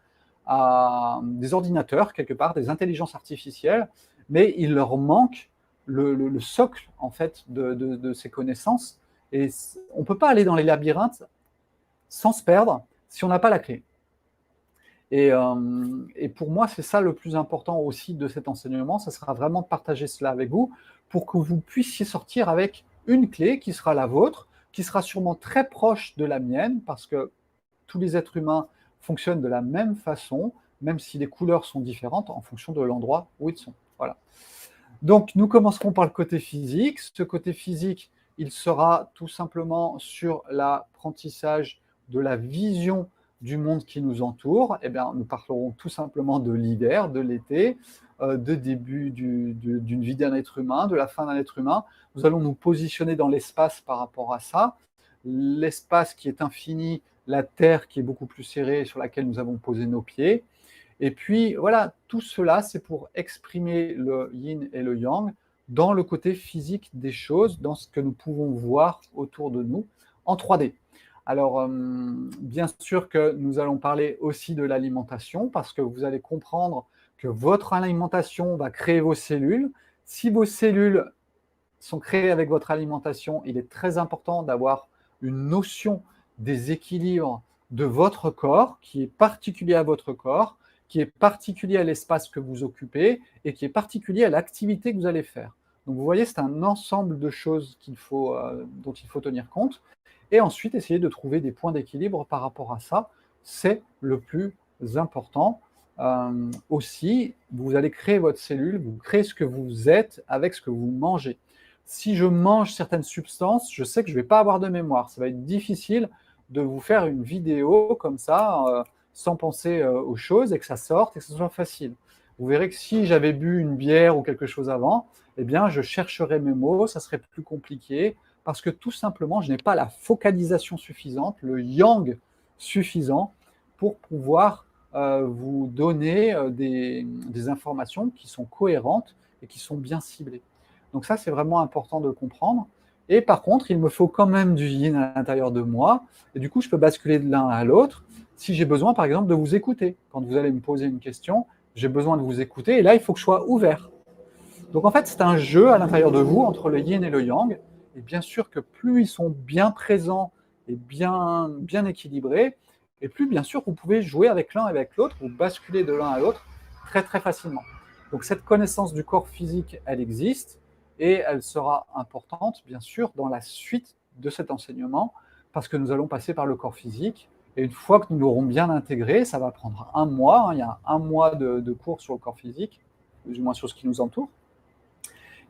à des ordinateurs, quelque part, des intelligences artificielles, mais il leur manque le socle, en fait, de ces connaissances. Et on ne peut pas aller dans les labyrinthes sans se perdre si on n'a pas la clé. Et pour moi, c'est ça le plus important aussi de cet enseignement, ça sera vraiment de partager cela avec vous pour que vous puissiez sortir avec une clé qui sera la vôtre, qui sera sûrement très proche de la mienne, parce que tous les êtres humains fonctionnent de la même façon, même si les couleurs sont différentes en fonction de l'endroit où ils sont. Voilà. Donc, nous commencerons par le côté physique. Ce côté physique, il sera tout simplement sur l'apprentissage de la vision du monde qui nous entoure. Eh bien, nous parlerons tout simplement de l'hiver, de l'été, de début d'une vie d'un être humain, de la fin d'un être humain. Nous allons nous positionner dans l'espace par rapport à ça. L'espace qui est infini, la Terre qui est beaucoup plus serrée, sur laquelle nous avons posé nos pieds. Et puis voilà, tout cela, c'est pour exprimer le yin et le yang dans le côté physique des choses, dans ce que nous pouvons voir autour de nous en 3D. Alors, bien sûr que nous allons parler aussi de l'alimentation, parce que vous allez comprendre que votre alimentation va créer vos cellules. Si vos cellules sont créées avec votre alimentation, il est très important d'avoir une notion des équilibres de votre corps, qui est particulier à votre corps, qui est particulier à l'espace que vous occupez et qui est particulier à l'activité que vous allez faire. Donc vous voyez, c'est un ensemble de choses dont il faut tenir compte. Et ensuite, essayer de trouver des points d'équilibre par rapport à ça. C'est le plus important. Aussi, vous allez créer votre cellule, vous créez ce que vous êtes avec ce que vous mangez. Si je mange certaines substances, je sais que je ne vais pas avoir de mémoire. Ça va être difficile de vous faire une vidéo comme ça, sans penser aux choses, et que ça sorte et que ce soit facile. Vous verrez que si j'avais bu une bière ou quelque chose avant, eh bien, je chercherais mes mots, ça serait plus compliqué, parce que tout simplement, je n'ai pas la focalisation suffisante, le yang suffisant pour pouvoir vous donner des informations qui sont cohérentes et qui sont bien ciblées. Donc ça, c'est vraiment important de le comprendre. Et par contre, il me faut quand même du yin à l'intérieur de moi, et du coup, je peux basculer de l'un à l'autre si j'ai besoin, par exemple, de vous écouter. Quand vous allez me poser une question, j'ai besoin de vous écouter, et là, il faut que je sois ouvert. Donc en fait, c'est un jeu à l'intérieur de vous entre le yin et le yang. Et bien sûr que plus ils sont bien présents et bien équilibrés, et plus bien sûr vous pouvez jouer avec l'un et avec l'autre, vous basculer de l'un à l'autre très très facilement. Donc cette connaissance du corps physique, elle existe et elle sera importante bien sûr dans la suite de cet enseignement parce que nous allons passer par le corps physique. Et une fois que nous l'aurons bien intégré, ça va prendre un mois, il y a un mois de cours sur le corps physique, plus ou moins sur ce qui nous entoure.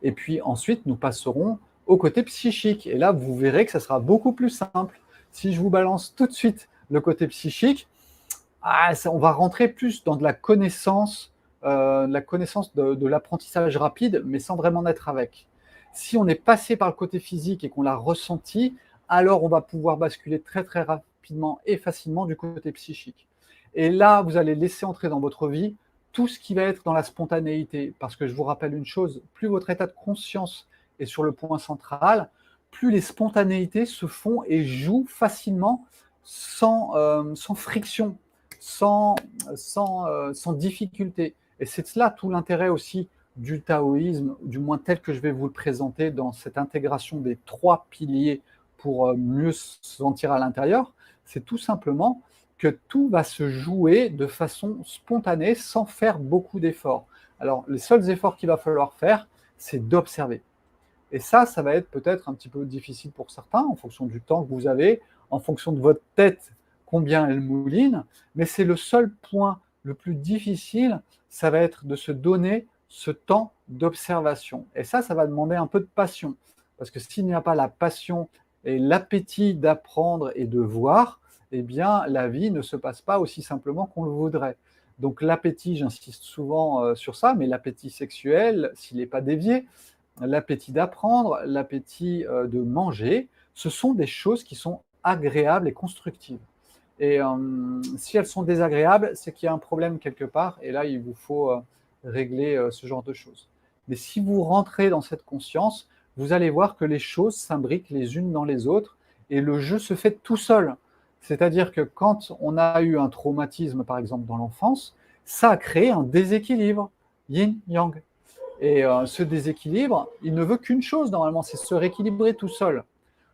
Et puis ensuite, nous passerons au côté psychique. Et là, vous verrez que ça sera beaucoup plus simple. Si je vous balance tout de suite le côté psychique, on va rentrer plus dans de la connaissance de l'apprentissage rapide, mais sans vraiment être avec. Si on est passé par le côté physique et qu'on l'a ressenti, alors on va pouvoir basculer très très rapidement et facilement du côté psychique. Et là, vous allez laisser entrer dans votre vie tout ce qui va être dans la spontanéité. Parce que je vous rappelle une chose, plus votre état de conscience est sur le point central, plus les spontanéités se font et jouent facilement sans friction, sans difficulté. Et c'est cela tout l'intérêt aussi du taoïsme, du moins tel que je vais vous le présenter dans cette intégration des 3 piliers pour mieux se sentir à l'intérieur, c'est tout simplement que tout va se jouer de façon spontanée sans faire beaucoup d'efforts. Alors, les seuls efforts qu'il va falloir faire, c'est d'observer. Et ça va être peut-être un petit peu difficile pour certains, en fonction du temps que vous avez, en fonction de votre tête, combien elle mouline, mais c'est le seul point le plus difficile, ça va être de se donner ce temps d'observation. Et ça va demander un peu de passion, parce que s'il n'y a pas la passion et l'appétit d'apprendre et de voir, eh bien, la vie ne se passe pas aussi simplement qu'on le voudrait. Donc l'appétit, j'insiste souvent sur ça, mais l'appétit sexuel, s'il n'est pas dévié, l'appétit d'apprendre, l'appétit de manger, ce sont des choses qui sont agréables et constructives. Et si elles sont désagréables, c'est qu'il y a un problème quelque part, et là, il vous faut régler ce genre de choses. Mais si vous rentrez dans cette conscience, vous allez voir que les choses s'imbriquent les unes dans les autres, et le jeu se fait tout seul. C'est-à-dire que quand on a eu un traumatisme, par exemple, dans l'enfance, ça a créé un déséquilibre, yin-yang. Et ce déséquilibre, il ne veut qu'une chose, normalement, c'est se rééquilibrer tout seul.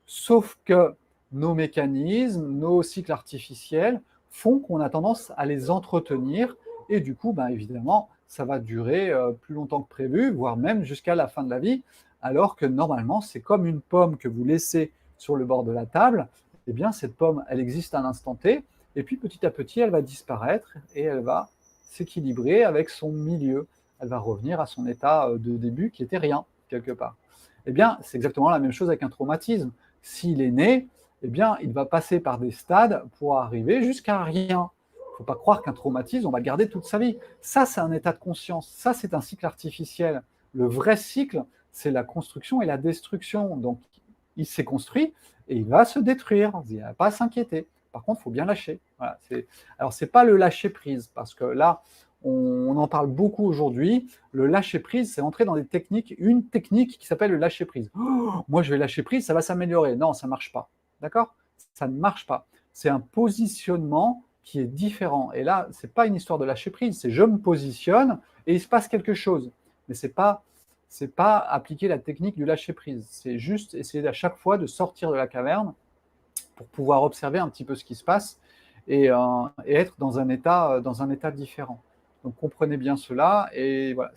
Sauf que nos mécanismes, nos cycles artificiels font qu'on a tendance à les entretenir, et du coup, ben, évidemment, ça va durer plus longtemps que prévu, voire même jusqu'à la fin de la vie, alors que normalement, c'est comme une pomme que vous laissez sur le bord de la table. Eh bien, cette pomme, elle existe à l'instant T, et puis petit à petit, elle va disparaître, et elle va s'équilibrer avec son milieu. Elle va revenir à son état de début qui était rien, quelque part. Eh bien, c'est exactement la même chose avec un traumatisme. S'il est né, eh bien, il va passer par des stades pour arriver jusqu'à rien. Il ne faut pas croire qu'un traumatisme, on va le garder toute sa vie. Ça, c'est un état de conscience. Ça, c'est un cycle artificiel. Le vrai cycle, c'est la construction et la destruction. Donc, il s'est construit et il va se détruire. Il n'y a pas à s'inquiéter. Par contre, il faut bien lâcher. Voilà, alors, ce n'est pas le lâcher-prise, parce que là, on en parle beaucoup aujourd'hui. Le lâcher-prise, c'est entrer dans des techniques, une technique qui s'appelle le lâcher-prise. Oh, moi, je vais lâcher prise, ça va s'améliorer. Non, ça ne marche pas. D'accord? Ça ne marche pas. C'est un positionnement qui est différent. Et là, ce n'est pas une histoire de lâcher prise, c'est je me positionne et il se passe quelque chose. Mais ce n'est pas appliquer la technique du lâcher prise. C'est juste essayer à chaque fois de sortir de la caverne pour pouvoir observer un petit peu ce qui se passe et être dans un état différent. Donc comprenez bien cela et voilà,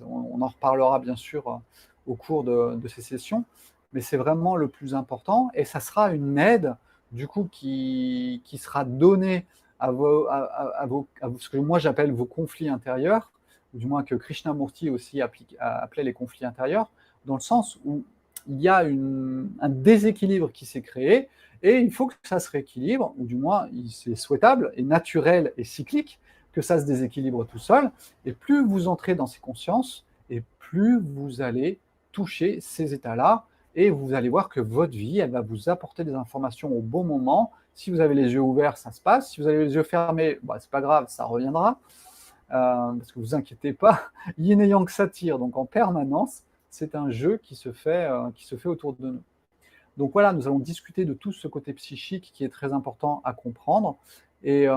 on en reparlera bien sûr au cours de ces sessions, mais c'est vraiment le plus important et ça sera une aide du coup qui sera donnée à ce que moi j'appelle vos conflits intérieurs, ou du moins que Krishnamurti aussi appelait les conflits intérieurs, dans le sens où il y a un déséquilibre qui s'est créé et il faut que ça se rééquilibre, ou du moins c'est souhaitable et naturel et cyclique que ça se déséquilibre tout seul. Et plus vous entrez dans ces consciences, et plus vous allez toucher ces états-là, et vous allez voir que votre vie, elle va vous apporter des informations au bon moment. Si vous avez les yeux ouverts, ça se passe. Si vous avez les yeux fermés, bah, c'est pas grave, ça reviendra. Parce que vous inquiétez pas, yin et yang s'attirent, donc en permanence, c'est un jeu qui se fait autour de nous. Donc voilà, nous allons discuter de tout ce côté psychique qui est très important à comprendre. Et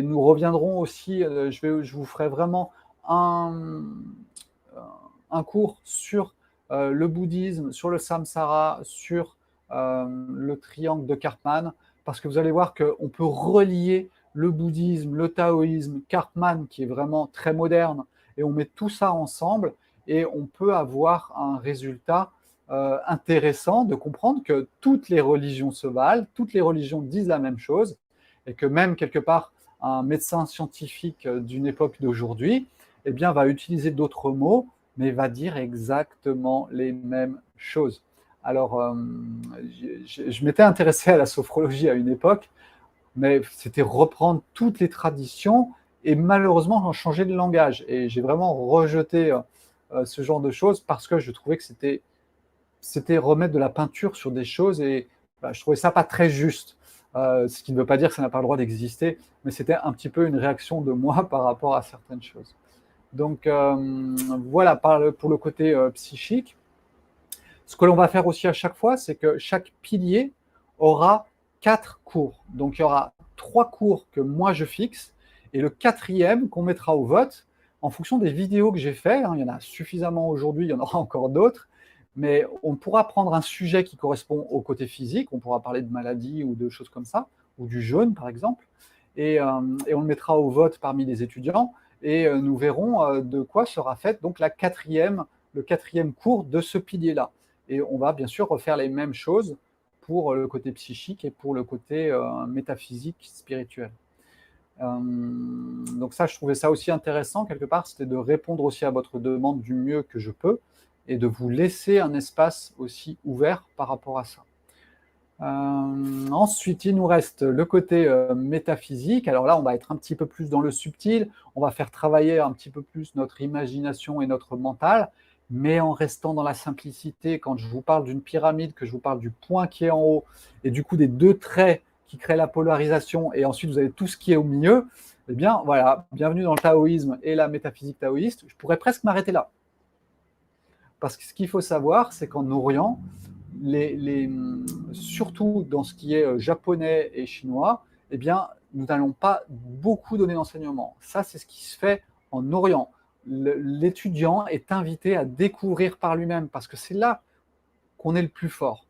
nous reviendrons aussi, je vous ferai vraiment un cours sur le bouddhisme, sur le samsara, sur le triangle de Karpman, parce que vous allez voir qu'on peut relier le bouddhisme, le taoïsme, Karpman, qui est vraiment très moderne, et on met tout ça ensemble, et on peut avoir un résultat intéressant de comprendre que toutes les religions se valent, toutes les religions disent la même chose, et que même quelque part, un médecin scientifique d'une époque d'aujourd'hui, eh bien, va utiliser d'autres mots, mais va dire exactement les mêmes choses. Alors, je m'étais intéressé à la sophrologie à une époque, mais c'était reprendre toutes les traditions et malheureusement en changer de langage. Et j'ai vraiment rejeté ce genre de choses parce que je trouvais que c'était remettre de la peinture sur des choses et bah, je trouvais ça pas très juste. Ce qui ne veut pas dire que ça n'a pas le droit d'exister, mais c'était un petit peu une réaction de moi par rapport à certaines choses. Donc voilà, pour le côté psychique. Ce que l'on va faire aussi à chaque fois, c'est que chaque pilier aura 4 cours. Donc il y aura 3 cours que moi je fixe et le 4e qu'on mettra au vote en fonction des vidéos que j'ai faites. Il y en a suffisamment aujourd'hui, il y en aura encore d'autres. Mais on pourra prendre un sujet qui correspond au côté physique, on pourra parler de maladie ou de choses comme ça, ou du jeûne par exemple, et on le mettra au vote parmi les étudiants, et nous verrons de quoi sera faite donc le 4e cours de ce pilier-là. Et on va bien sûr refaire les mêmes choses pour le côté psychique et pour le côté métaphysique, spirituel. Donc ça, je trouvais ça aussi intéressant quelque part, c'était de répondre aussi à votre demande du mieux que je peux, et de vous laisser un espace aussi ouvert par rapport à ça. Ensuite, il nous reste le côté métaphysique. Alors là, on va être un petit peu plus dans le subtil, on va faire travailler un petit peu plus notre imagination et notre mental, mais en restant dans la simplicité. Quand je vous parle d'une pyramide, que je vous parle du point qui est en haut, et du coup des 2 traits qui créent la polarisation, et ensuite vous avez tout ce qui est au milieu, eh bien voilà, bienvenue dans le taoïsme et la métaphysique taoïste. Je pourrais presque m'arrêter là. Parce que ce qu'il faut savoir, c'est qu'en Orient, surtout dans ce qui est japonais et chinois, eh bien, nous n'allons pas beaucoup donner d'enseignement. Ça, c'est ce qui se fait en Orient. L'étudiant est invité à découvrir par lui-même, parce que c'est là qu'on est le plus fort,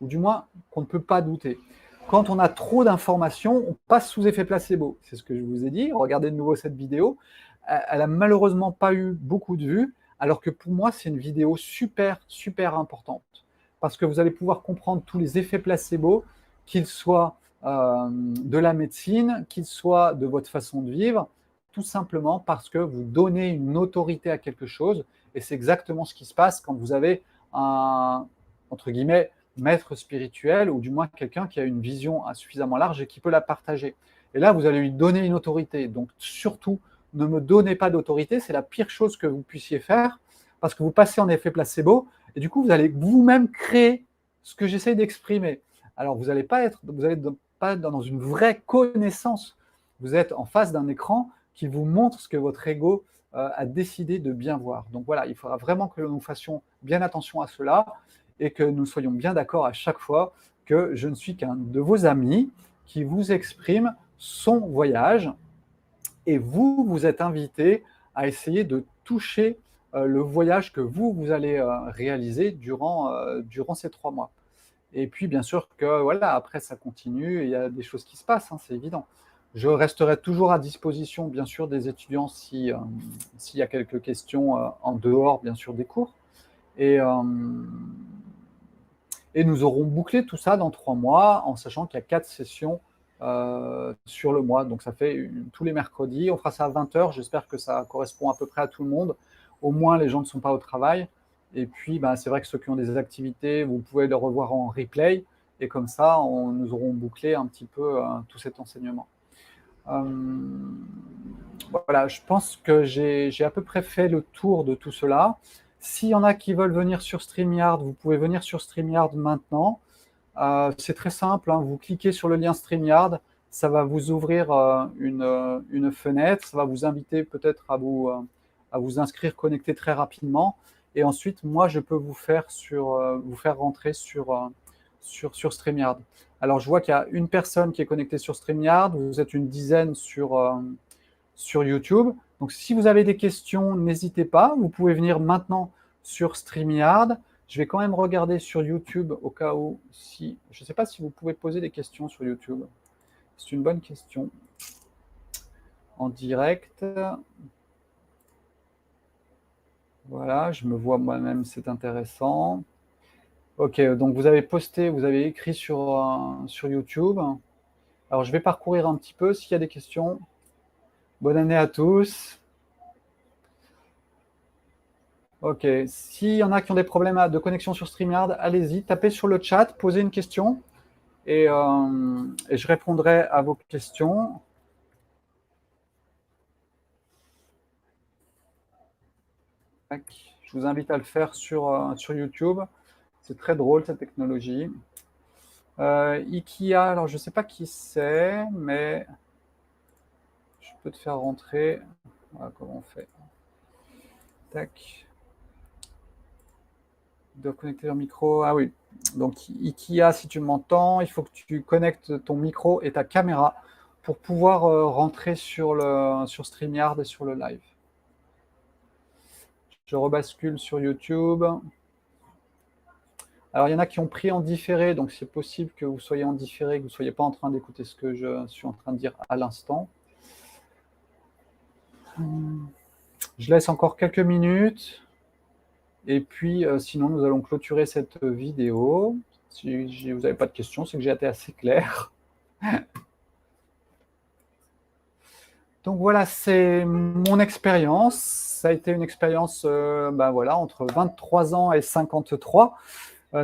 ou du moins qu'on ne peut pas douter. Quand on a trop d'informations, on passe sous effet placebo. C'est ce que je vous ai dit. Regardez de nouveau cette vidéo. Elle n'a malheureusement pas eu beaucoup de vues, alors que pour moi, c'est une vidéo super, super importante. Parce que vous allez pouvoir comprendre tous les effets placebo, qu'ils soient de la médecine, qu'ils soient de votre façon de vivre, tout simplement parce que vous donnez une autorité à quelque chose. Et c'est exactement ce qui se passe quand vous avez un, entre guillemets, maître spirituel, ou du moins quelqu'un qui a une vision suffisamment large et qui peut la partager. Et là, vous allez lui donner une autorité. Donc surtout, ne me donnez pas d'autorité, c'est la pire chose que vous puissiez faire, parce que vous passez en effet placebo, et du coup, vous allez vous-même créer ce que j'essaie d'exprimer. Alors, vous n'allez pas être dans une vraie connaissance. Vous êtes en face d'un écran qui vous montre ce que votre ego a décidé de bien voir. Donc voilà, il faudra vraiment que nous fassions bien attention à cela, et que nous soyons bien d'accord à chaque fois que je ne suis qu'un de vos amis qui vous exprime son voyage et vous, vous êtes invité à essayer de toucher le voyage que vous allez réaliser durant ces 3 mois. Et puis, bien sûr que voilà, après, ça continue et il y a des choses qui se passent, hein, c'est évident. Je resterai toujours à disposition, bien sûr, des étudiants s'il y a quelques questions en dehors, bien sûr, des cours. Et, euh, et nous aurons bouclé tout ça dans 3 mois, en sachant qu'il y a 4 sessions sur le mois. Donc ça fait tous les mercredis. On fera ça à 20h. J'espère que ça correspond à peu près à tout le monde. Au moins, les gens ne sont pas au travail. Et puis, bah, c'est vrai que ceux qui ont des activités, vous pouvez les revoir en replay. Et comme ça, nous aurons bouclé un petit peu tout cet enseignement. Voilà, je pense que j'ai à peu près fait le tour de tout cela. S'il y en a qui veulent venir sur StreamYard, vous pouvez venir sur StreamYard maintenant. C'est très simple, hein, vous cliquez sur le lien StreamYard, ça va vous ouvrir une fenêtre, ça va vous inviter peut-être à vous inscrire, connecter très rapidement. Et ensuite, moi, je peux vous faire rentrer sur StreamYard. Alors, je vois qu'il y a une personne qui est connectée sur StreamYard, vous êtes une dizaine sur YouTube. Donc, si vous avez des questions, n'hésitez pas. Vous pouvez venir maintenant sur StreamYard. Je vais quand même regarder sur YouTube au cas où, je ne sais pas si vous pouvez poser des questions sur YouTube. C'est une bonne question. En direct. Voilà, je me vois moi-même, c'est intéressant. Ok, donc vous avez posté, vous avez écrit sur YouTube. Alors, je vais parcourir un petit peu s'il y a des questions. Bonne année à tous. Ok, s'il y en a qui ont des problèmes de connexion sur StreamYard, allez-y, tapez sur le chat, posez une question et je répondrai à vos questions. Je vous invite à le faire sur YouTube. C'est très drôle cette technologie. Ikea, alors je ne sais pas qui c'est, mais je peux te faire rentrer. Voilà comment on fait. Tac. Ils doivent connecter leur micro. Ah oui. Donc Ikea, si tu m'entends, il faut que tu connectes ton micro et ta caméra pour pouvoir rentrer sur StreamYard et sur le live. Je rebascule sur YouTube. Alors, il y en a qui ont pris en différé, donc c'est possible que vous soyez en différé, que vous ne soyez pas en train d'écouter ce que je suis en train de dire à l'instant. Je laisse encore quelques minutes. Et puis, sinon, nous allons clôturer cette vidéo. Si vous n'avez pas de questions, c'est que j'ai été assez clair. Donc voilà, c'est mon expérience. Ça a été une expérience voilà, entre 23 ans et 53.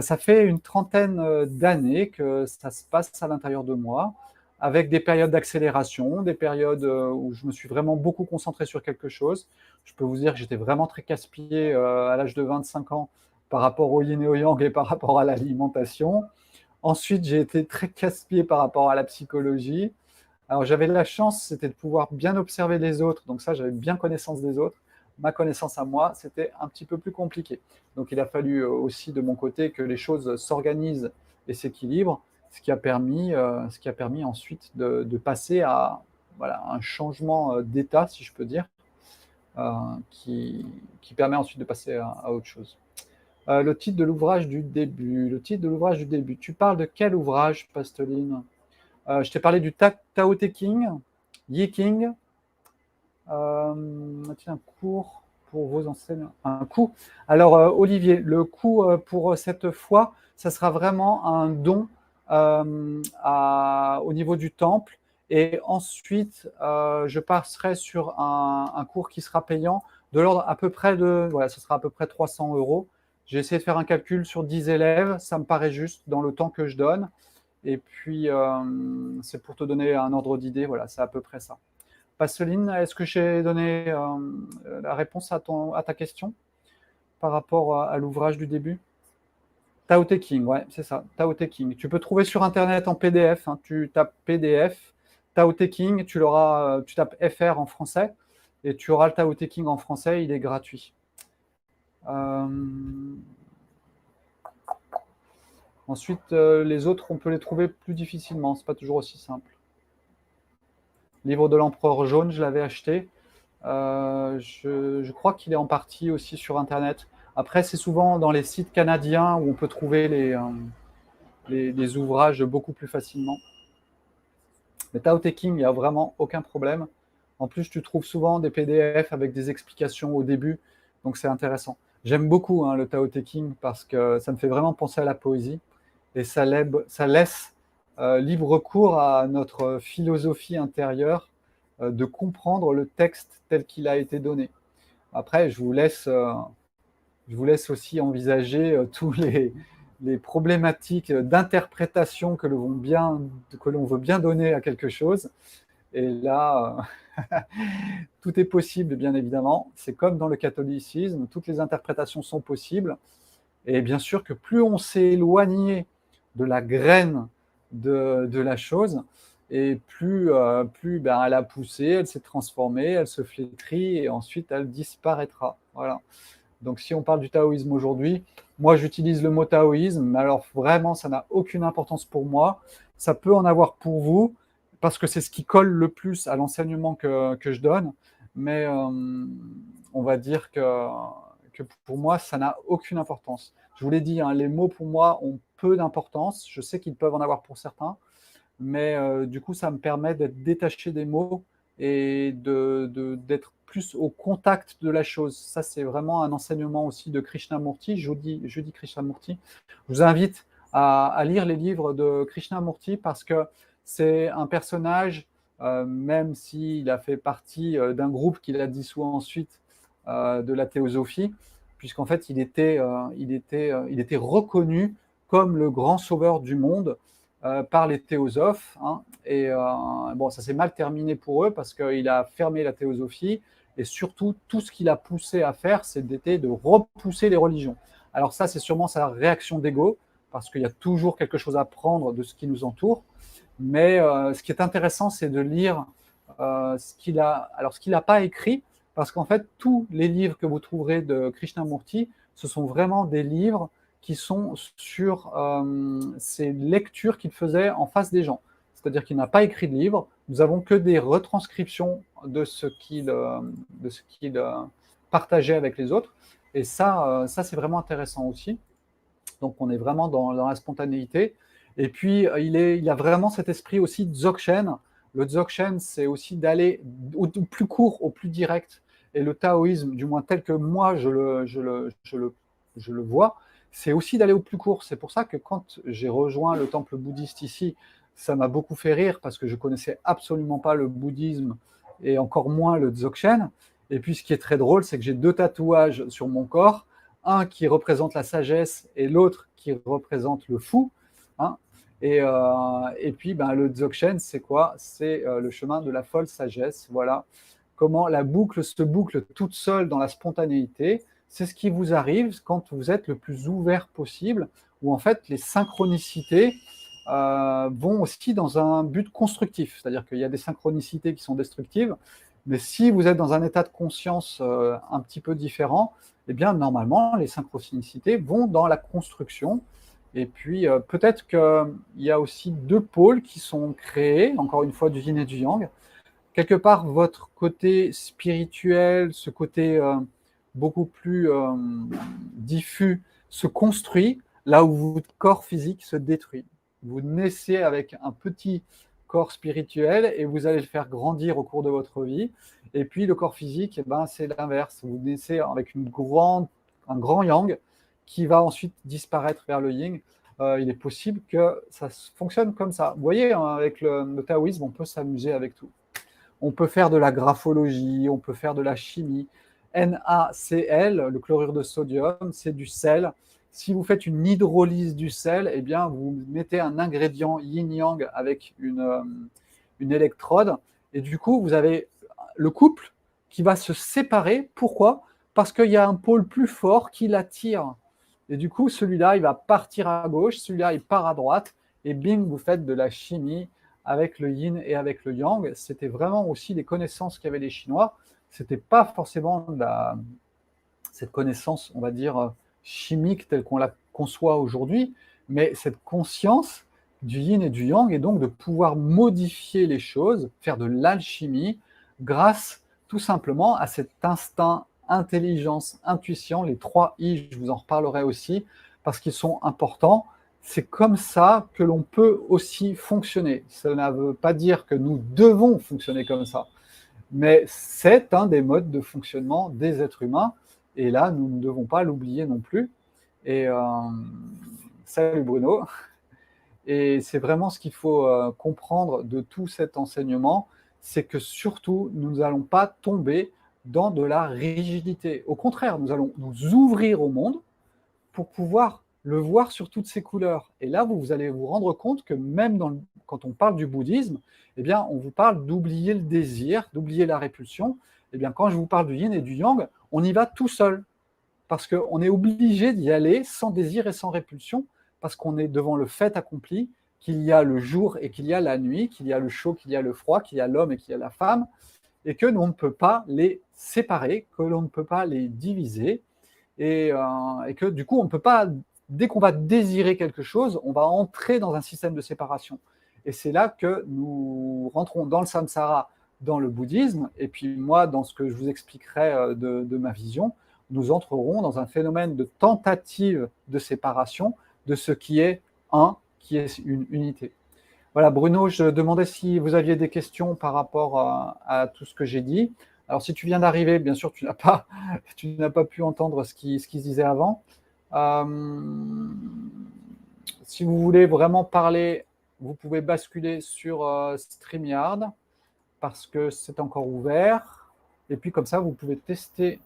Ça fait une trentaine d'années que ça se passe à l'intérieur de moi, avec des périodes d'accélération, des périodes où je me suis vraiment beaucoup concentré sur quelque chose. Je peux vous dire que j'étais vraiment très casse-pied à l'âge de 25 ans par rapport au yin et au yang et par rapport à l'alimentation. Ensuite, j'ai été très casse-pied par rapport à la psychologie. Alors, j'avais la chance, c'était de pouvoir bien observer les autres. Donc ça, j'avais bien connaissance des autres. Ma connaissance à moi, c'était un petit peu plus compliqué. Donc, il a fallu aussi de mon côté que les choses s'organisent et s'équilibrent, ce qui a permis ensuite de passer à voilà, un changement d'état, si je peux dire, qui permet ensuite de passer à autre chose. Le titre de l'ouvrage du début. Le titre de l'ouvrage du début. Tu parles de quel ouvrage, Pasteline? Je t'ai parlé du Tao Te Ching, Yi King. Un cours pour vos enseignants. Un coût. Alors, Olivier, le coût pour cette fois, ça sera vraiment un don au niveau du temple. Et ensuite, je passerai sur un cours qui sera payant de l'ordre à peu près voilà, ce sera à peu près 300 €. J'ai essayé de faire un calcul sur 10 élèves, ça me paraît juste dans le temps que je donne. Et puis, c'est pour te donner un ordre d'idée, voilà, c'est à peu près ça. Passeline, est-ce que j'ai donné la réponse à ta question par rapport à l'ouvrage du début? Tao Te Ching, ouais, c'est ça, Tao Te Ching. Tu peux trouver sur Internet en PDF, hein, tu tapes PDF, Tao Te Ching, tu tapes FR en français, et tu auras le Tao Te Ching en français, il est gratuit. Ensuite, les autres, on peut les trouver plus difficilement. C'est pas toujours aussi simple. Livre de l'Empereur jaune, je l'avais acheté. Je crois qu'il est en partie aussi sur Internet. Après, c'est souvent dans les sites canadiens où on peut trouver les ouvrages beaucoup plus facilement. Mais Tao Te Ching, il n'y a vraiment aucun problème. En plus, tu trouves souvent des PDF avec des explications au début, donc c'est intéressant. J'aime beaucoup le Tao Te Ching parce que ça me fait vraiment penser à la poésie et ça laisse libre cours à notre philosophie intérieure de comprendre le texte tel qu'il a été donné. Après, je vous laisse aussi envisager tous les problématiques d'interprétation que l'on veut bien donner à quelque chose. Et là, tout est possible, bien évidemment. C'est comme dans le catholicisme, toutes les interprétations sont possibles. Et bien sûr que plus on s'est éloigné de la graine de la chose, et plus elle a poussé, elle s'est transformée, elle se flétrit, et ensuite elle disparaîtra. Voilà. Donc si on parle du taoïsme aujourd'hui, moi j'utilise le mot taoïsme, mais alors vraiment ça n'a aucune importance pour moi. Ça peut en avoir pour vous, parce que c'est ce qui colle le plus à l'enseignement que je donne, mais on va dire que pour moi ça n'a aucune importance. Je vous l'ai dit, les mots pour moi ont peu d'importance, je sais qu'ils peuvent en avoir pour certains, mais du coup ça me permet d'être détaché des mots et d'être plus au contact de la chose. Ça, c'est vraiment un enseignement aussi de Krishnamurti, jeudi Krishnamurti. Je vous invite à lire les livres de Krishnamurti parce que c'est un personnage, même s'il a fait partie d'un groupe qu'il a dissous ensuite de la théosophie, puisqu'en fait, il était reconnu comme le grand sauveur du monde par les théosophes. Et bon, ça s'est mal terminé pour eux parce qu'il a fermé la théosophie. Et surtout, tout ce qu'il a poussé à faire, c'était de repousser les religions. Alors ça, c'est sûrement sa réaction d'ego, parce qu'il y a toujours quelque chose à prendre de ce qui nous entoure. Mais ce qui est intéressant, c'est de lire ce qu'il a. Alors, ce qu'il n'a pas écrit, parce qu'en fait, tous les livres que vous trouverez de Krishnamurti, ce sont vraiment des livres qui sont sur ces lectures qu'il faisait en face des gens. C'est-à-dire qu'il n'a pas écrit de livre, nous avons que des retranscriptions de ce qu'il partageait avec les autres. Et ça c'est vraiment intéressant aussi. Donc on est vraiment dans la spontanéité. Et puis il a vraiment cet esprit aussi dzogchen. Le dzogchen, c'est aussi d'aller au plus court, au plus direct. Et le taoïsme, du moins tel que moi je le vois, c'est aussi d'aller au plus court. C'est pour ça que quand j'ai rejoint le temple bouddhiste ici, ça m'a beaucoup fait rire parce que je connaissais absolument pas le bouddhisme et encore moins le dzogchen. Et puis ce qui est très drôle, c'est que j'ai deux tatouages sur mon corps, un qui représente la sagesse et l'autre qui représente le fou. Hein. Et puis le dzogchen, c'est quoi? C'est le chemin de la folle sagesse. Voilà comment la boucle se boucle toute seule dans la spontanéité. C'est ce qui vous arrive quand vous êtes le plus ouvert possible, où en fait les synchronicités vont aussi dans un but constructif. C'est-à-dire qu'il y a des synchronicités qui sont destructives, mais si vous êtes dans un état de conscience un petit peu différent, eh bien normalement les synchronicités vont dans la construction. Et puis peut-être qu'il y a aussi deux pôles qui sont créés, encore une fois du yin et du yang. Quelque part, votre côté spirituel, ce côté beaucoup plus diffus, se construit là où votre corps physique se détruit. Vous naissez avec un petit corps spirituel et vous allez le faire grandir au cours de votre vie. Et puis le corps physique, c'est l'inverse. Vous naissez avec un grand yang qui va ensuite disparaître vers le yin. Il est possible que ça fonctionne comme ça. Vous voyez, avec le taoïsme, on peut s'amuser avec tout. On peut faire de la graphologie, on peut faire de la chimie. NaCl, le chlorure de sodium, c'est du sel. Si vous faites une hydrolyse du sel, eh bien, vous mettez un ingrédient yin-yang avec une électrode, et du coup, vous avez le couple qui va se séparer. Pourquoi? Parce qu'il y a un pôle plus fort qui l'attire. Et du coup, celui-là, il va partir à gauche, celui-là, il part à droite, et bing, vous faites de la chimie avec le yin et avec le yang. C'était vraiment aussi des connaissances qu'avaient les Chinois. C'était pas forcément cette connaissance, on va dire, chimique telle qu'on la conçoit aujourd'hui, mais cette conscience du yin et du yang, et donc de pouvoir modifier les choses, faire de l'alchimie, grâce tout simplement à cet instinct, intelligence, intuition, les 3 I, je vous en reparlerai aussi, parce qu'ils sont importants. C'est comme ça que l'on peut aussi fonctionner. Ça ne veut pas dire que nous devons fonctionner comme ça, mais c'est un des modes de fonctionnement des êtres humains, et là, nous ne devons pas l'oublier non plus. Et salut Bruno. Et c'est vraiment ce qu'il faut comprendre de tout cet enseignement, c'est que surtout, nous n'allons pas tomber dans de la rigidité. Au contraire, nous allons nous ouvrir au monde pour pouvoir le voir sur toutes ses couleurs. Et là, vous allez vous rendre compte que même quand on parle du bouddhisme, eh bien, on vous parle d'oublier le désir, d'oublier la répulsion. Eh bien, quand je vous parle du yin et du yang, on y va tout seul, parce qu'on est obligé d'y aller sans désir et sans répulsion, parce qu'on est devant le fait accompli, qu'il y a le jour et qu'il y a la nuit, qu'il y a le chaud, qu'il y a le froid, qu'il y a l'homme et qu'il y a la femme, et que l'on ne peut pas les séparer, que l'on ne peut pas les diviser, et que du coup, on ne peut pas, dès qu'on va désirer quelque chose, on va entrer dans un système de séparation. Et c'est là que nous rentrons dans le samsara, dans le bouddhisme, et puis moi, dans ce que je vous expliquerai de ma vision, nous entrerons dans un phénomène de tentative de séparation de ce qui est un, qui est une unité. Voilà, Bruno, je demandais si vous aviez des questions par rapport à tout ce que j'ai dit. Alors, si tu viens d'arriver, bien sûr, tu n'as pas pu entendre ce qui se disait avant. Si vous voulez vraiment parler, vous pouvez basculer sur StreamYard, parce que c'est encore ouvert. Et puis, comme ça, vous pouvez tester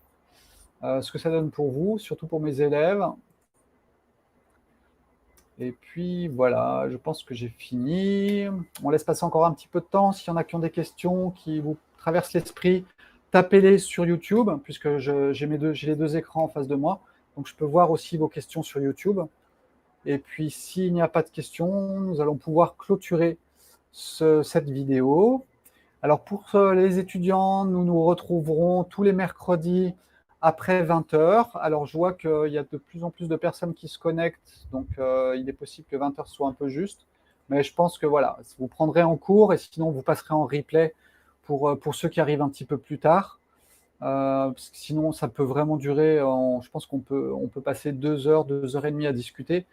ce que ça donne pour vous, surtout pour mes élèves. Et puis voilà, je pense que j'ai fini. On laisse passer encore un petit peu de temps. S'il y en a qui ont des questions qui vous traversent l'esprit, tapez-les sur YouTube, puisque j'ai les 2 écrans en face de moi. Donc je peux voir aussi vos questions sur YouTube. Et puis s'il n'y a pas de questions, nous allons pouvoir clôturer cette vidéo. Alors pour les étudiants, nous nous retrouverons tous les mercredis après 20h. Alors je vois qu'il y a de plus en plus de personnes qui se connectent, donc il est possible que 20h soit un peu juste. Mais je pense que voilà, vous prendrez en cours et sinon vous passerez en replay pour ceux qui arrivent un petit peu plus tard. Parce que sinon ça peut vraiment durer, je pense qu'on peut passer 2 heures, 2 heures et demie à discuter.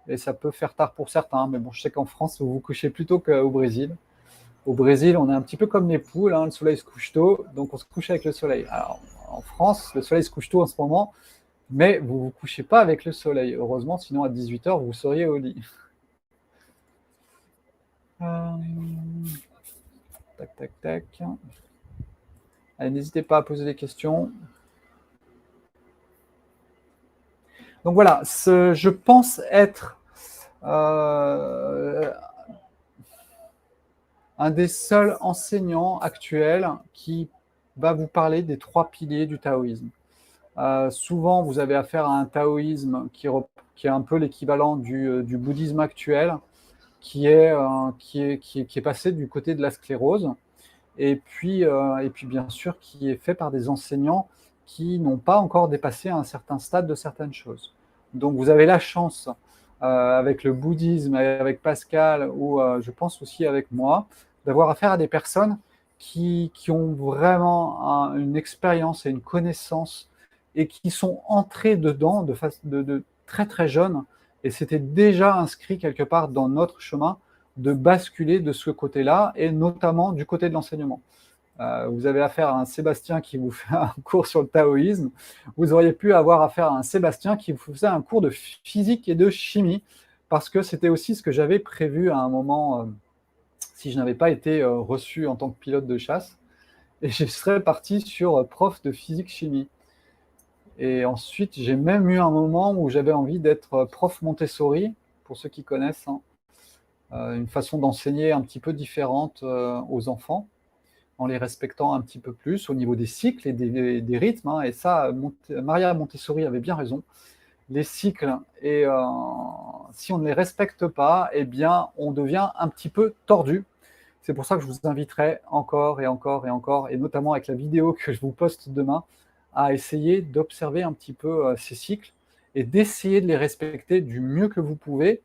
Et ça peut faire tard pour certains, mais bon, je sais qu'en France, vous vous couchez plus tôt qu'au Brésil. Au Brésil, on est un petit peu comme les poules, hein, le soleil se couche tôt, donc on se couche avec le soleil. Alors, en France, le soleil se couche tôt en ce moment, mais vous ne vous couchez pas avec le soleil. Heureusement, sinon à 18h, vous seriez au lit. Tac, tac, tac. Allez, n'hésitez pas à poser des questions. Donc voilà, je pense être un des seuls enseignants actuels qui va vous parler des 3 piliers du taoïsme. Souvent, vous avez affaire à un taoïsme qui est un peu l'équivalent du bouddhisme actuel, qui est passé du côté de la sclérose, et puis bien sûr, qui est fait par des enseignants qui n'ont pas encore dépassé un certain stade de certaines choses. Donc, vous avez la chance, avec le bouddhisme, avec Pascal, ou je pense aussi avec moi, d'avoir affaire à des personnes qui ont vraiment une expérience et une connaissance et qui sont entrés dedans de très très jeunes, et c'était déjà inscrit quelque part dans notre chemin de basculer de ce côté-là, et notamment du côté de l'enseignement. Vous avez affaire à un Sébastien qui vous fait un cours sur le taoïsme, vous auriez pu avoir affaire à un Sébastien qui vous faisait un cours de physique et de chimie, parce que c'était aussi ce que j'avais prévu à un moment, si je n'avais pas été reçu en tant que pilote de chasse, et je serais parti sur prof de physique-chimie. Et ensuite, j'ai même eu un moment où j'avais envie d'être prof Montessori, pour ceux qui connaissent, hein, une façon d'enseigner un petit peu différente aux enfants, en les respectant un petit peu plus au niveau des cycles et des rythmes. Hein. Et ça, Maria Montessori avait bien raison. Les cycles, et si on ne les respecte pas, eh bien, on devient un petit peu tordu. C'est pour ça que je vous inviterai encore et encore et encore, et notamment avec la vidéo que je vous poste demain, à essayer d'observer un petit peu ces cycles et d'essayer de les respecter du mieux que vous pouvez,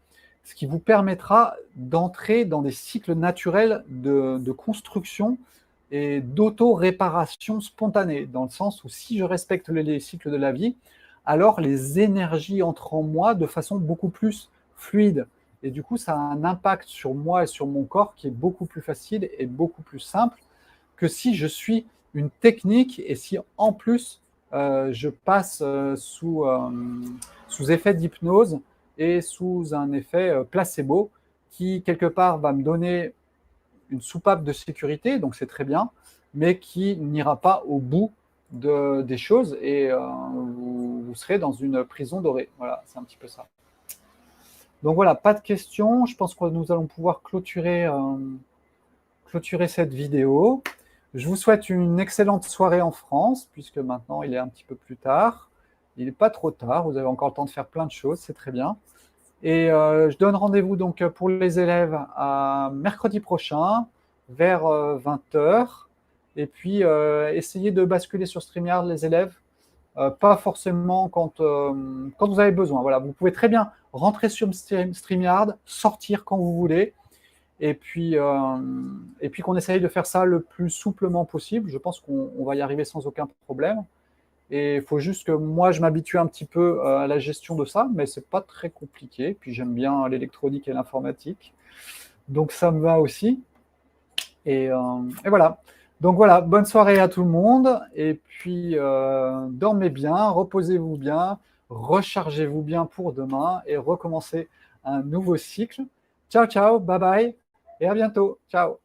ce qui vous permettra d'entrer dans des cycles naturels de construction et d'auto-réparation spontanée, dans le sens où si je respecte les cycles de la vie, alors les énergies entrent en moi de façon beaucoup plus fluide. Et du coup, ça a un impact sur moi et sur mon corps qui est beaucoup plus facile et beaucoup plus simple que si je suis une technique et si en plus je passe sous effet d'hypnose et sous un effet placebo qui, quelque part, va me donner une soupape de sécurité, donc c'est très bien, mais qui n'ira pas au bout des choses et vous serez dans une prison dorée. Voilà, c'est un petit peu ça. Donc voilà, pas de questions. Je pense que nous allons pouvoir clôturer cette vidéo. Je vous souhaite une excellente soirée en France, puisque maintenant il est un petit peu plus tard. Il n'est pas trop tard, vous avez encore le temps de faire plein de choses, c'est très bien. Et je donne rendez-vous donc pour les élèves à mercredi prochain, vers 20h. Et puis, essayez de basculer sur StreamYard, les élèves. Pas forcément quand vous avez besoin. Voilà, vous pouvez très bien rentrer sur StreamYard, sortir quand vous voulez, et puis qu'on essaye de faire ça le plus souplement possible. Je pense qu'on va y arriver sans aucun problème. Et il faut juste que moi, je m'habitue un petit peu à la gestion de ça, mais c'est pas très compliqué. Puis j'aime bien l'électronique et l'informatique. Donc ça me va aussi. Et voilà. Donc voilà, bonne soirée à tout le monde. Et puis dormez bien, reposez-vous bien, rechargez-vous bien pour demain et recommencez un nouveau cycle. Ciao, ciao, bye bye et à bientôt. Ciao.